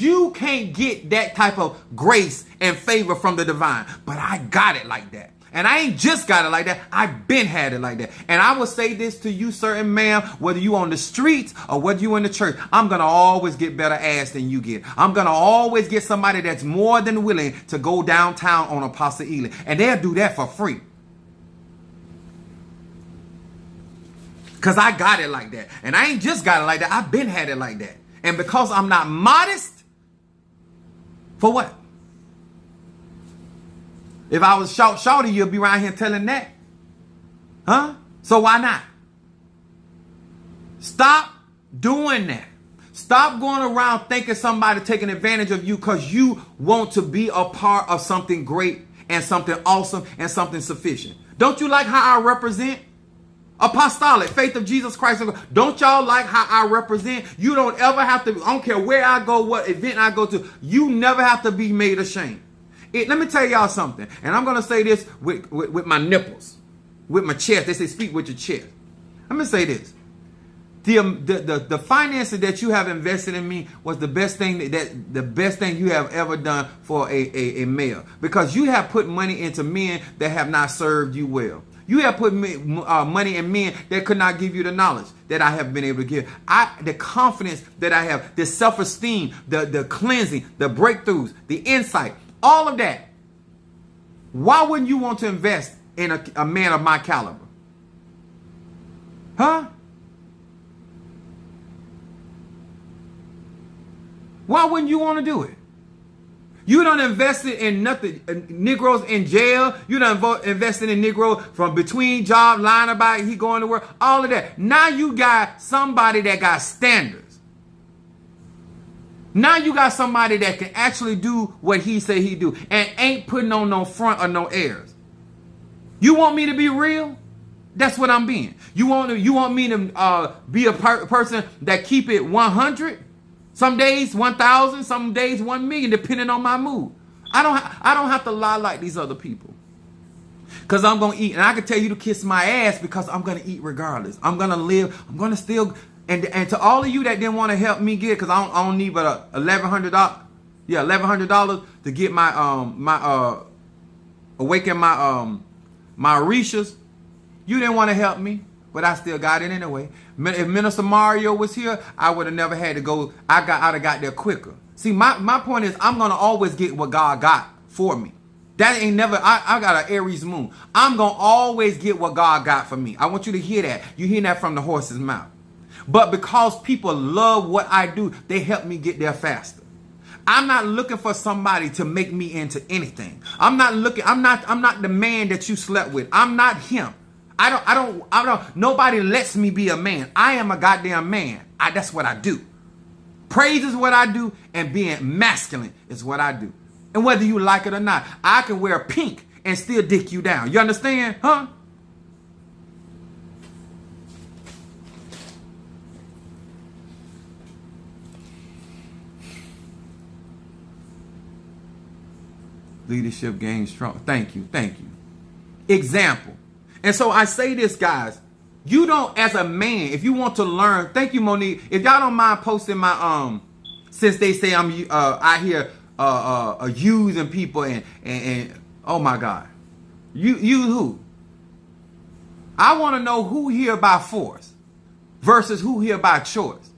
you can't get that type of grace and favor from the divine. But I got it like that. And I ain't just got it like that. I've been had it like that. And I will say this to you, certain ma'am, whether you on the streets or whether you in the church, I'm going to always get better ass than you get. I'm going to always get somebody that's more than willing to go downtown on Apostle Ely. And they'll do that for free. Because I got it like that. And I ain't just got it like that. I've been had it like that. And because I'm not modest, for what? If I was shorty, you'll be around here telling that. Huh? So why not? Stop doing that. Stop going around thinking somebody taking advantage of you because you want to be a part of something great and something awesome and something sufficient. Don't you like how I represent? Apostolic, Faith of Jesus Christ. Don't y'all like how I represent? You don't ever have to, I don't care where I go, what event I go to, you never have to be made ashamed. Let me tell y'all something, and I'm going to say this with my nipples, with my chest. They say speak with your chest. Let me say this. The finances that you have invested in me was the best thing the best thing you have ever done for a male, because you have put money into men that have not served you well. You have put money in men that could not give you the knowledge that I have been able to give. The confidence that I have, the self-esteem, the cleansing, the breakthroughs, the insight, all of that. Why wouldn't you want to invest in a man of my caliber? Huh? Why wouldn't you want to do it? You done invested in nothing. Negroes in jail. You done invested in Negro from between job, lying about he going to work. All of that. Now you got somebody that got standards. Now you got somebody that can actually do what he say he do and ain't putting on no front or no airs. You want me to be real? That's what I'm being. You want me to be a person that keep it 100? Some days 1,000, some days 1 million, depending on my mood. I don't have to lie like these other people. Because I'm going to eat. And I can tell you to kiss my ass because I'm going to eat regardless. I'm going to live. I'm going to still. And to all of you that didn't want to help me get, because I don't need but $1,100. Yeah, $1,100 to get my awaken my Orishas. You didn't want to help me, but I still got it anyway. If Minister Mario was here, I would have never had to go. I'd have got there quicker. See, my point is, I'm gonna always get what God got for me. That ain't never. I got an Aries moon. I'm gonna always get what God got for me. I want you to hear that. You hear that from the horse's mouth. But because people love what I do, they help me get there faster. I'm not looking for somebody to make me into anything. I'm not the man that you slept with. I'm not him. I don't, nobody lets me be a man. I am a goddamn man. That's what I do. Praise is what I do, and being masculine is what I do. And whether you like it or not, I can wear pink and still dick you down. You understand? Huh? Leadership game strong. Thank you. Example. And so I say this, guys. You don't, as a man, if you want to learn, thank you, Monique. If y'all don't mind posting my since they say I'm out here using people and oh my God. You who? I want to know who here by force versus who here by choice.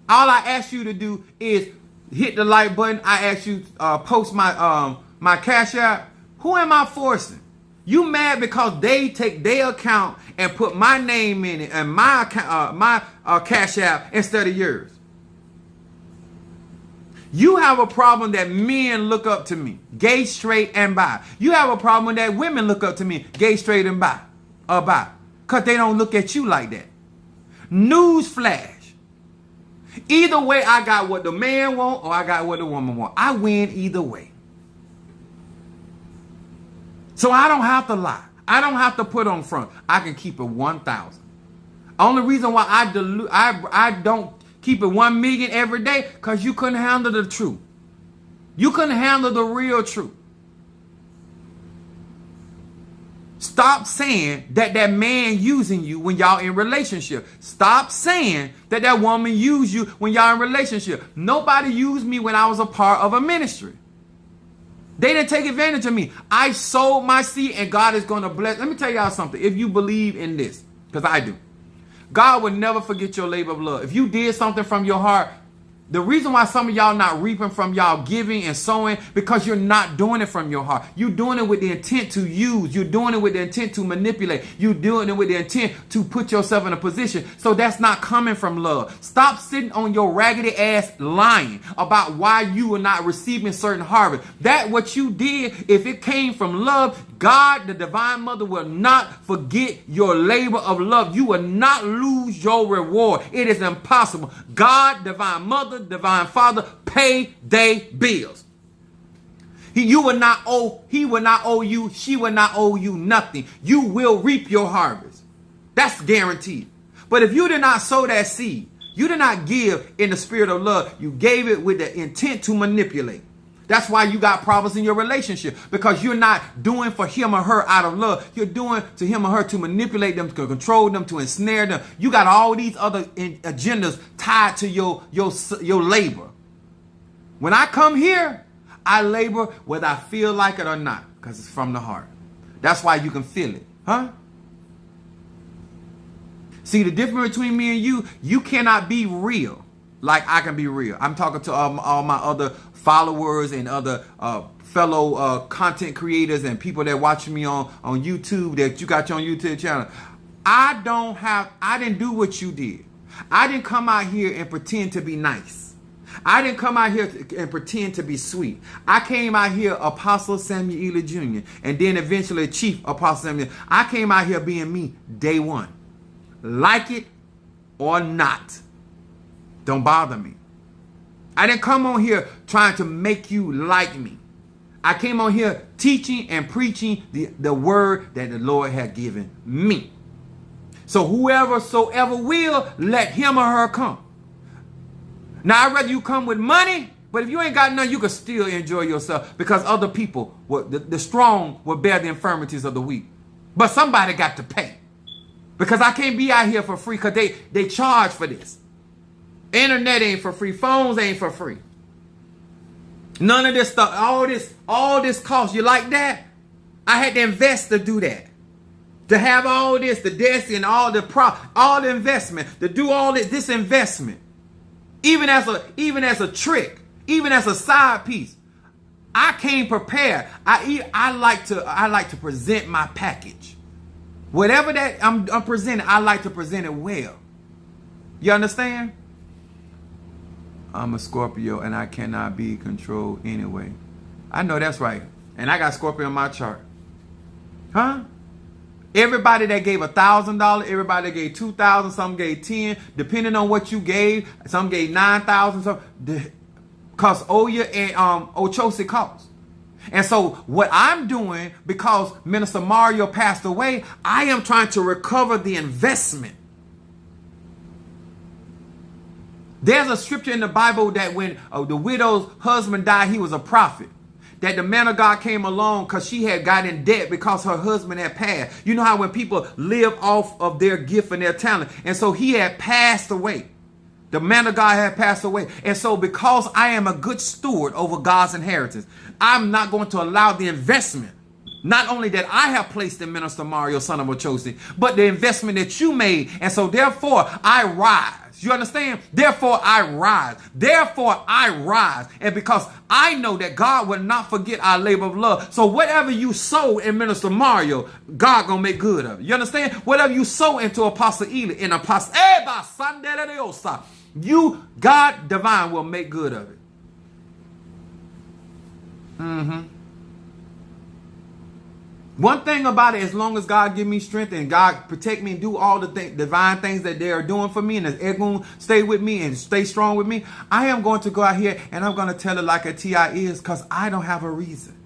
All I ask you to do is hit the like button. I ask you post my my Cash App. Who am I forcing? You mad because they take their account and put my name in it and my account, my Cash App instead of yours. You have a problem that men look up to me, gay, straight, and bi. You have a problem that women look up to me, gay, straight, and bi. Because they don't look at you like that. News flash. Either way, I got what the man want or I got what the woman want. I win either way. So I don't have to lie. I don't have to put on front. I can keep it 1,000. Only reason why I don't keep it 1 million every day, because you couldn't handle the truth. You couldn't handle the real truth. Stop saying that man using you when y'all in relationship. Stop saying that woman used you when y'all in relationship. Nobody used me when I was a part of a ministry. They didn't take advantage of me. I sowed my seed and God is going to bless. Let me tell y'all something. If you believe in this, because I do, God will never forget your labor of love. If you did something from your heart, the reason why some of y'all not reaping from y'all giving and sowing, because you're not doing it from your heart. You're doing it with the intent to use. You're doing it with the intent to manipulate. You're doing it with the intent to put yourself in a position. So that's not coming from love. Stop sitting on your raggedy ass lying about why you are not receiving certain harvest. That what you did, if it came from love, God, the divine mother, will not forget your labor of love. You will not lose your reward. It is impossible. God, divine mother, divine father, pay their bills. He will not owe you, she will not owe you nothing. You will reap your harvest. That's guaranteed. But if you did not sow that seed, you did not give in the spirit of love, you gave it with the intent to manipulate. That's why you got problems in your relationship, because you're not doing for him or her out of love. You're doing to him or her to manipulate them, to control them, to ensnare them. You got all these other agendas tied to your labor. When I come here, I labor whether I feel like it or not, because it's from the heart. That's why you can feel it. Huh? See, the difference between me and you cannot be real like I can be real. I'm talking to all my other followers and other fellow content creators and people that watch me on YouTube, that you got your own YouTube channel. I didn't do what you did. I didn't come out here and pretend to be nice. I didn't come out here and pretend to be sweet. I came out here Apostle Samuel Ely Jr. and then eventually Chief Apostle Samuel. I came out here being me day one. Like it or not, don't bother me. I didn't come on here trying to make you like me. I came on here teaching and preaching the word that the Lord had given me. So whoeversoever will, let him or her come. Now, I'd rather you come with money, but if you ain't got none, you can still enjoy yourself, because other people, the strong will bear the infirmities of the weak. But somebody got to pay. Because I can't be out here for free, because they charge for this. Internet ain't for free. Phones ain't for free. None of this stuff, all this cost. You like that? I had to invest to do that. To have all this, the desk and all the investment, to do all this investment. Even as a trick, even as a side piece. I came prepared. I like to present my package. Whatever that I'm presenting, I like to present it well. You understand? I'm a Scorpio and I cannot be controlled anyway. I know that's right. And I got Scorpio on my chart. Huh? Everybody that gave $1,000, everybody that gave $2,000, some gave 10, depending on what you gave. Some gave 9,000. Some cost Oya and Ochosi cost. And so what I'm doing, because Minister Mario passed away, I am trying to recover the investment. There's a scripture in the Bible that when the widow's husband died, he was a prophet. That the man of God came along because she had got in debt because her husband had passed. You know how when people live off of their gift and their talent. And so he had passed away. The man of God had passed away. And so because I am a good steward over God's inheritance, I'm not going to allow the investment, not only that I have placed in Minister Mario, son of Ochosi, but the investment that you made. And so therefore I rise. You understand? Therefore I rise. Therefore I rise. And because I know that God will not forget our labor of love. So whatever you sow in Minister Mario, God gonna make good of it. You understand? Whatever you sow into Apostle Ely, in Apostle God divine will make good of it. One thing about it, as long as God give me strength and God protect me and do all the divine things that they are doing for me, and as they're going to stay with me and stay strong with me, I am going to go out here and I'm going to tell it like a T.I. is, because I don't have a reason.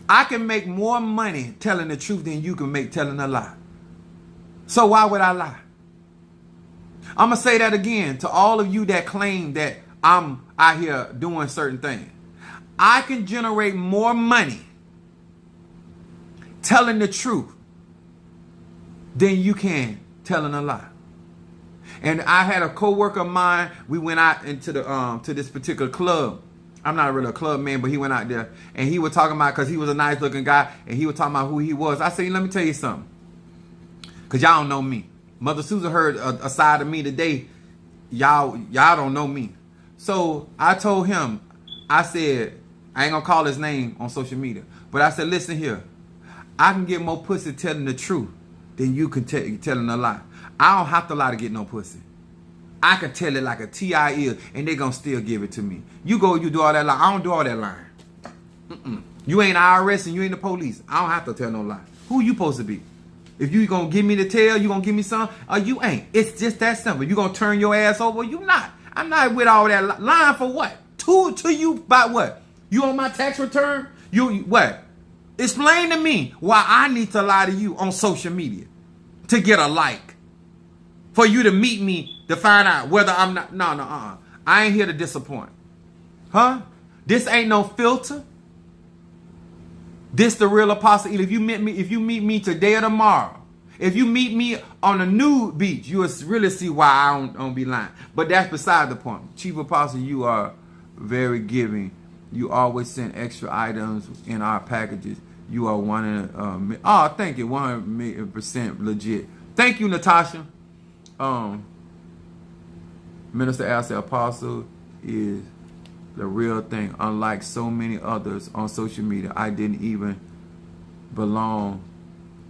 I can make more money telling the truth than you can make telling a lie. So why would I lie? I'm going to say that again to all of you that claim that I'm out here doing certain things. I can generate more money telling the truth than you can telling a lie. And I had a co-worker of mine. We went out into the to this particular club, I'm not really a club man, but he went out there and he was talking about, because he was a nice looking guy and he was talking about who he was. I said, let me tell you something, because y'all don't know me. Mother Susan heard a side of me today. Y'all don't know me. So I told him, I said, I ain't gonna call his name on social media, but I said, listen here, I can get more pussy telling the truth than you can telling a lie. I don't have to lie to get no pussy. I can tell it like a T.I. is, and they gonna still give it to me. You do all that lie. I don't do all that lying. You ain't IRS and you ain't the police. I don't have to tell no lie. Who you supposed to be? If you gonna give me the tell, you gonna give me some, or you ain't. It's just that simple. You gonna turn your ass over? You not. I'm not with all that lying for what? To you about what? You on my tax return? You what? Explain to me why I need to lie to you on social media to get a like. For you to meet me to find out whether I'm not. No. I ain't here to disappoint. Huh? This ain't no filter. This the real Apostle Ely. If you meet me today or tomorrow, if you meet me on a nude beach, you'll really see why I don't be lying. But that's beside the point. Chief Apostle, you are very giving. You always send extra items in our packages. You are thank you, 100% legit. Thank you, Natasha. Minister Al Apostle is the real thing. Unlike so many others on social media, I didn't even belong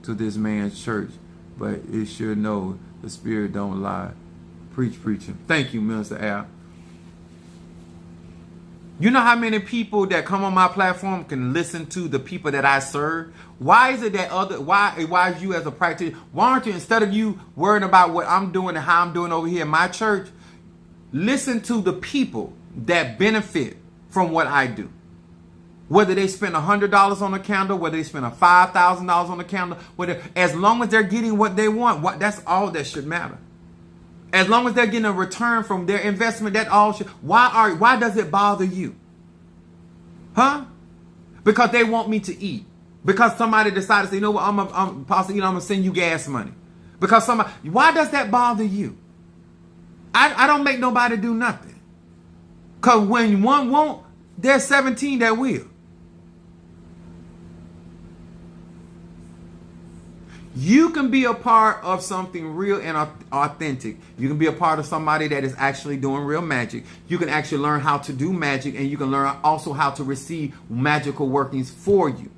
to this man's church, but it sure know the Spirit don't lie. Preaching. Thank you, Minister Al. You know how many people that come on my platform can listen to the people that I serve? Why is it that why is you as a practitioner, why aren't you, instead of you worrying about what I'm doing and how I'm doing over here in my church, listen to the people that benefit from what I do? Whether they spend $100 on a candle, whether they spend $5,000 on a candle, as long as they're getting what they want, that's all that should matter. As long as they're getting a return from their investment, that all should. Why does it bother you? Huh? Because they want me to eat. Because somebody decided to say, you know what, I'm gonna send you gas money. Because why does that bother you? I don't make nobody do nothing. Because when one won't, there's 17 that will. You can be a part of something real and authentic. You can be a part of somebody that is actually doing real magic. You can actually learn how to do magic, and you can learn also how to receive magical workings for you.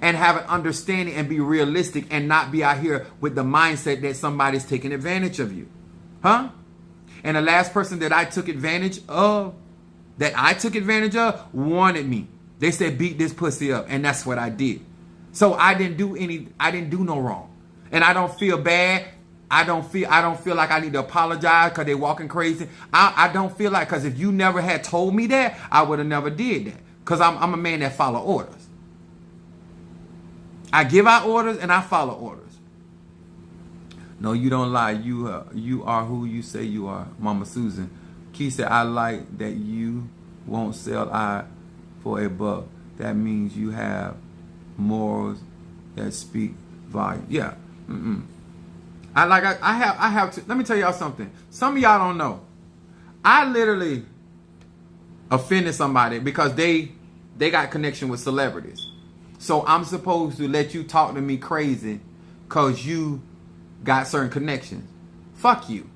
And have an understanding and be realistic and not be out here with the mindset that somebody's taking advantage of you. Huh? And the last person that I took advantage of, wanted me. They said, beat this pussy up. And that's what I did. So I didn't do no wrong. And I don't feel bad. I don't feel like I need to apologize because they're walking crazy. I don't feel like, because if you never had told me that, I would have never did that. Because I'm a man that follow orders. I give out orders and I follow orders. No, you don't lie. You are who you say you are, Mama Susan. Key said, I like that you won't sell I for a buck. That means you have morals that speak volume. Yeah. I have to. Let me tell y'all something. Some of y'all don't know. I literally offended somebody because they got connection with celebrities. So I'm supposed to let you talk to me crazy because you got certain connections. Fuck you.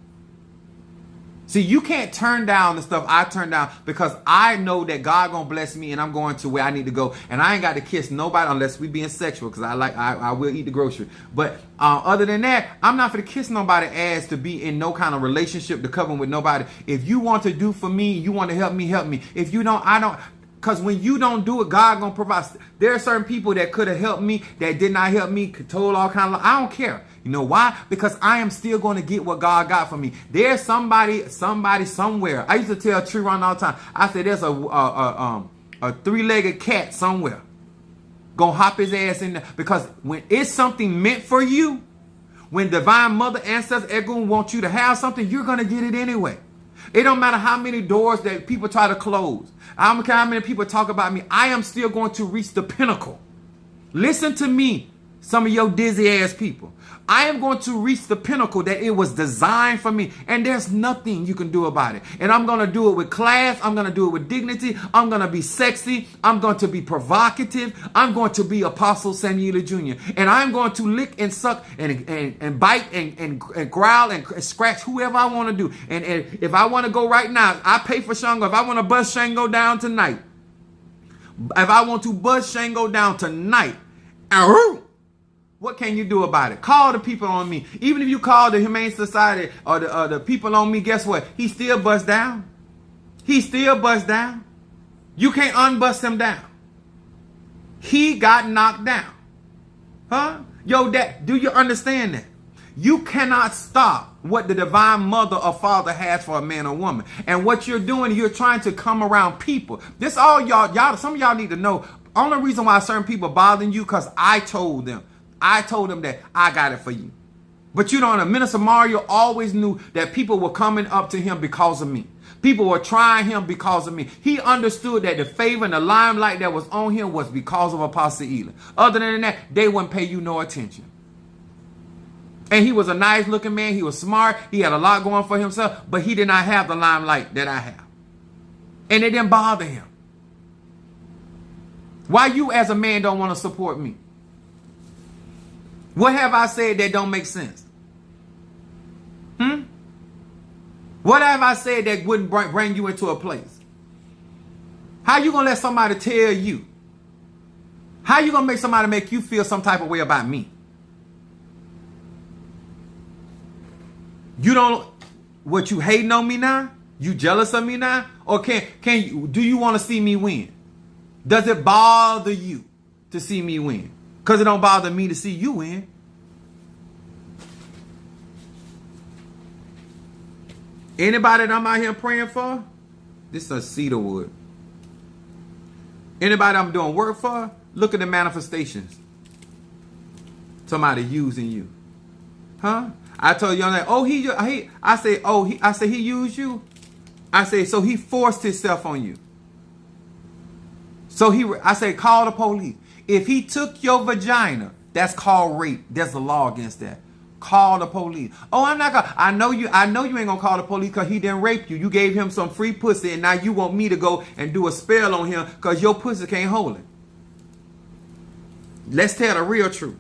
See, you can't turn down the stuff I turn down because I know that God gonna bless me and I'm going to where I need to go. And I ain't got to kiss nobody unless we being sexual, because I will eat the grocery. But other than that, I'm not gonna kiss nobody's ass to be in no kind of relationship to cover with nobody. If you want to do for me, you want to help me, help me. If you don't, I don't. Because when you don't do it, God gonna provide. There are certain people that could have helped me that did not help me, told all kind of. I don't care. You know why? Because I am still going to get what God got for me. There's somebody somewhere. I used to tell Tree-Ron all the time. I said there's a three-legged cat somewhere. Gonna hop his ass in there. Because when it's something meant for you, when Divine Mother, Ancestor, Egun want you to have something, you're gonna get it anyway. It don't matter how many doors that people try to close. I don't care how many people talk about me. I am still going to reach the pinnacle. Listen to me. Some of your dizzy ass people. I am going to reach the pinnacle that it was designed for me. And there's nothing you can do about it. And I'm going to do it with class. I'm going to do it with dignity. I'm going to be sexy. I'm going to be provocative. I'm going to be Apostle Samuel Jr. And I'm going to lick and suck and bite and growl and scratch whoever I want to do. And if I want to go right now, I pay for Shango. If I want to bust Shango down tonight, if I want to bust Shango down tonight, what can you do about it? Call the people on me. Even if you call the Humane Society or the people on me, guess what? He still busts down. He still busts down. You can't unbust him down. He got knocked down. Huh? Yo, do you understand that? You cannot stop what the divine mother or father has for a man or woman. And what you're doing, you're trying to come around people. This all y'all, some of y'all need to know. Only reason why certain people bothering you, because I told them that I got it for you. But you know, Minister Mario always knew that people were coming up to him because of me. People were trying him because of me. He understood that the favor and the limelight that was on him was because of Apostle Ely. Other than that, they wouldn't pay you no attention. And he was a nice looking man. He was smart. He had a lot going for himself, but he did not have the limelight that I have. And it didn't bother him. Why you as a man don't want to support me? What have I said that don't make sense? What have I said that wouldn't bring you into a place? How you going to let somebody tell you? How you going to make somebody make you feel some type of way about me? You don't, what, you hating on me now? You jealous of me now? Or do you want to see me win? Does it bother you to see me win? Because it don't bother me to see you win. Anybody that I'm out here praying for, this is a cedar wood. Anybody I'm doing work for, look at the manifestations. Somebody using you. Huh? I told you, like, oh, I say he used you. I say, so he forced himself on you. So I say, call the police. If he took your vagina, that's called rape. There's a law against that. Call the police. Oh, I'm not gonna. I know you ain't gonna call the police because he didn't rape you. You gave him some free pussy, and now you want me to go and do a spell on him because your pussy can't hold it. Let's tell the real truth.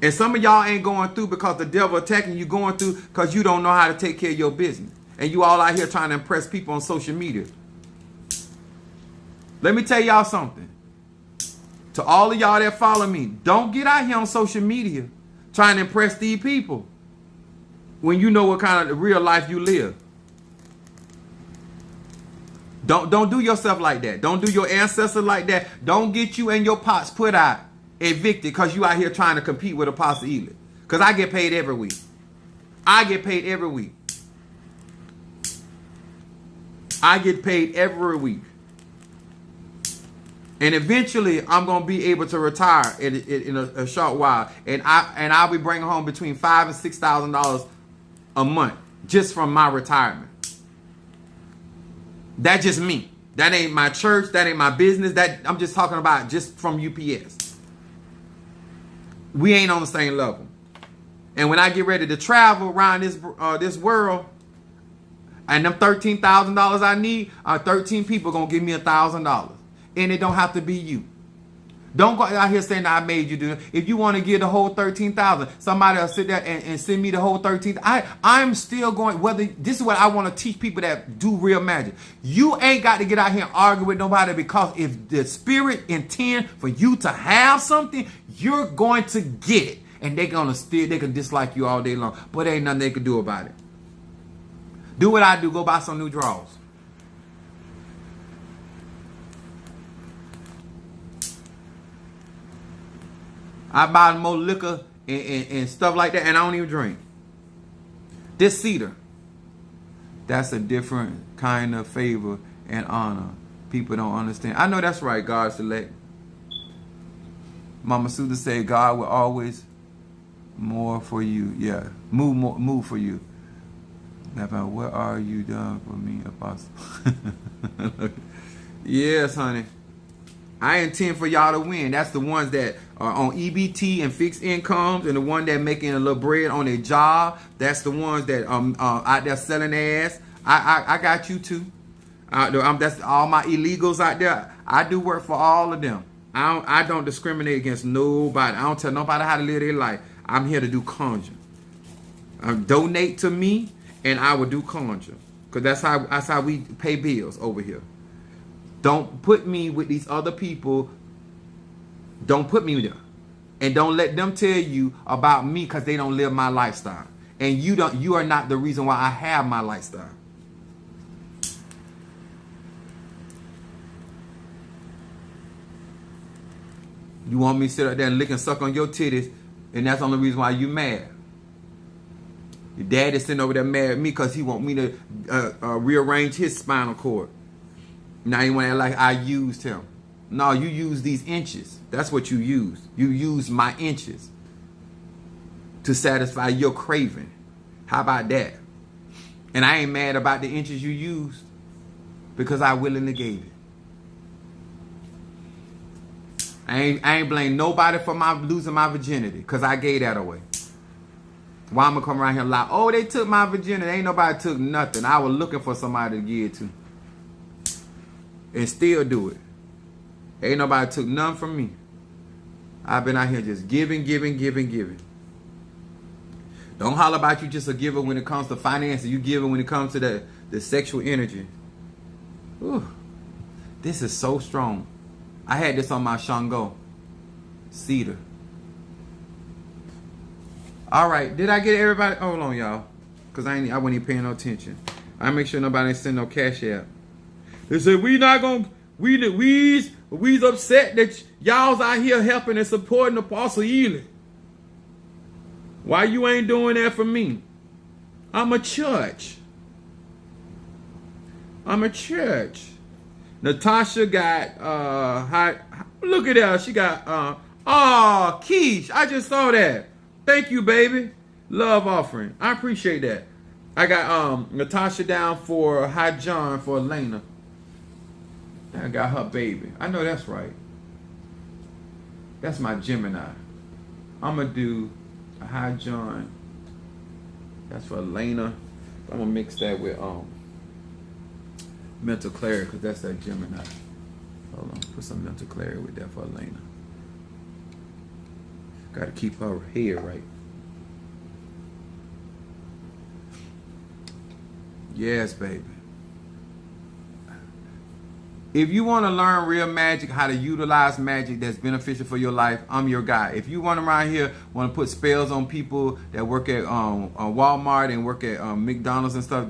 And some of y'all ain't going through because the devil attacking you, going through because you don't know how to take care of your business. And you all out here trying to impress people on social media. Let me tell y'all something. To all of y'all that follow me, don't get out here on social media trying to impress these people when you know what kind of real life you live. Don't do yourself like that. Don't do your ancestors like that. Don't get you and your pops put out, evicted, because you out here trying to compete with Apostle Ely. Because I get paid every week. I get paid every week. I get paid every week. And eventually, I'm gonna be able to retire in a short while, and I'll be bringing home between $5,000 and $6,000 a month just from my retirement. That's just me. That ain't my church. That ain't my business. That I'm just talking about just from UPS. We ain't on the same level. And when I get ready to travel around this world, and them $13,000 I need, 13 people gonna give me $1,000. And it don't have to be you. Don't go out here saying that I made you do it. If you want to give the whole 13,000, somebody will sit there and send me the whole 13. I'm still going. This is what I want to teach people that do real magic. You ain't got to get out here and argue with nobody, because if the spirit intend for you to have something, you're going to get it, and they can dislike you all day long, but there ain't nothing they can do about it. Do what I do. Go buy some new drawers. I buy more liquor and stuff like that, and I don't even drink. This cedar, that's a different kind of favor and honor. People don't understand. I know that's right, God's elect. Mama Suda said God will always more for you. Yeah, move for you. Now, what are you done for me, Apostle? Yes, honey. I intend for y'all to win. That's the ones that are on EBT and fixed incomes, and the one that making a little bread on their job. That's the ones that out there selling ass. I got you too. That's all my illegals out there. I do work for all of them. I don't discriminate against nobody. I don't tell nobody how to live their life. I'm here to do conjure. Donate to me, and I will do conjure. Because that's how we pay bills over here. Don't put me with these other people. Don't put me there. And don't let them tell you about me because they don't live my lifestyle. And you are not the reason why I have my lifestyle. You want me to sit up there and lick and suck on your titties, and that's the only reason why you mad. Your dad is sitting over there mad at me because he want me to rearrange his spinal cord. Now you want to act like I used him. No, you use these inches. That's what you use. You use my inches to satisfy your craving. How about that? And I ain't mad about the inches you used because I willingly gave it. I ain't blame nobody for my losing my virginity because I gave that away. Why I'm gonna come around here and lie? Oh, they took my virginity. Ain't nobody took nothing. I was looking for somebody to give it to. And still do it. Ain't nobody took none from me. I've been out here just giving. Don't holler about you just a giver when it comes to finances. You give it when it comes to the sexual energy. Ooh, this is so strong. I had this on my Shango. Cedar. All right, did I get everybody? Hold on, y'all. Because I wasn't even paying no attention. I make sure nobody send no cash out. They said we not gonna we's upset that y'all's out here helping and supporting Apostle Ely. Why you ain't doing that for me? I'm a church. Natasha got look at that. She got Keish. I just saw that. Thank you, baby. Love offering. I appreciate that. I got Natasha down for High John for Elena. I got her baby. I know that's right. That's my Gemini. I'm going to do a High John. That's for Elena. I'm going to mix that with Mental Clarity because that's that Gemini. Hold on. Put some Mental Clarity with that for Elena. Got to keep her head right. Yes, baby. If you want to learn real magic, how to utilize magic that's beneficial for your life, I'm your guy. If you want around here, want to put spells on people that work at Walmart and work at McDonald's and stuff,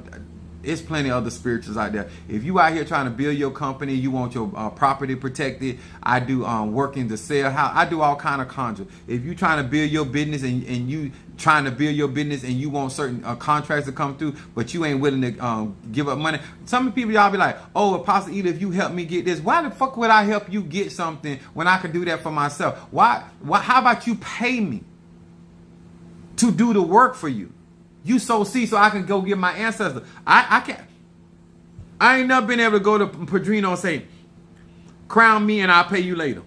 it's plenty of other spirituals out there. If you out here trying to build your company, you want your property protected, I do working to sell house. I do all kind of conjure. If you trying to build your business and you trying to build your business and you want certain contracts to come through, but you ain't willing to give up money. Some people y'all be like, oh, Apostle Ely, if you help me get this, why the fuck would I help you get something when I could do that for myself? Why? How about you pay me to do the work for you? You sow seed so I can go get my ancestors. I can't. I ain't never been able to go to Padrino and say, crown me and I'll pay you later.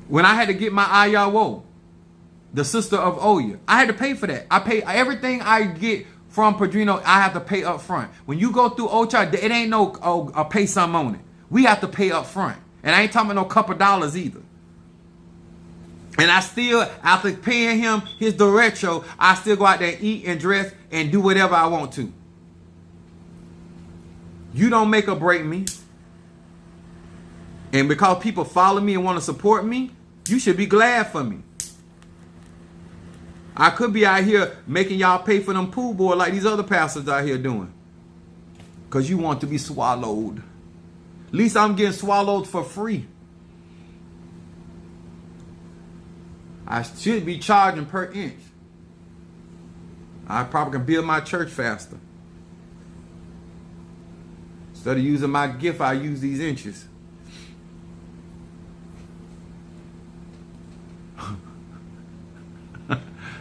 When I had to get my Ayawo, the sister of Oya, I had to pay for that. I pay everything I get from Padrino, I have to pay up front. When you go through Ocha, it ain't no pay some on it. We have to pay up front. And I ain't talking about no couple dollars either. And I still, after paying him his derecho, I still go out there and eat and dress and do whatever I want to. You don't make or break me. And because people follow me and want to support me, you should be glad for me. I could be out here making y'all pay for them pool boys like these other pastors out here doing. Because you want to be swallowed. At least I'm getting swallowed for free. I should be charging per inch. I probably can build my church faster. Instead of using my gift, I use these inches.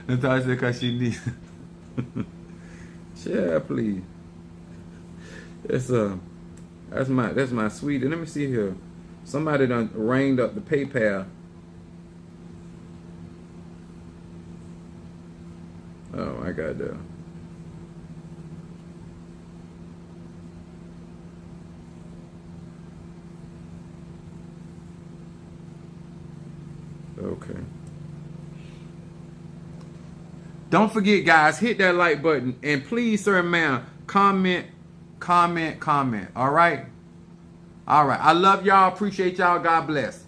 Natasha said because she needs. Share, please. That's my sweetie. Let me see here. Somebody done ranged up the PayPal. Oh, I got that. Okay. Don't forget, guys, hit that like button. And please, sir and ma'am, comment. All right? All right. I love y'all. Appreciate y'all. God bless.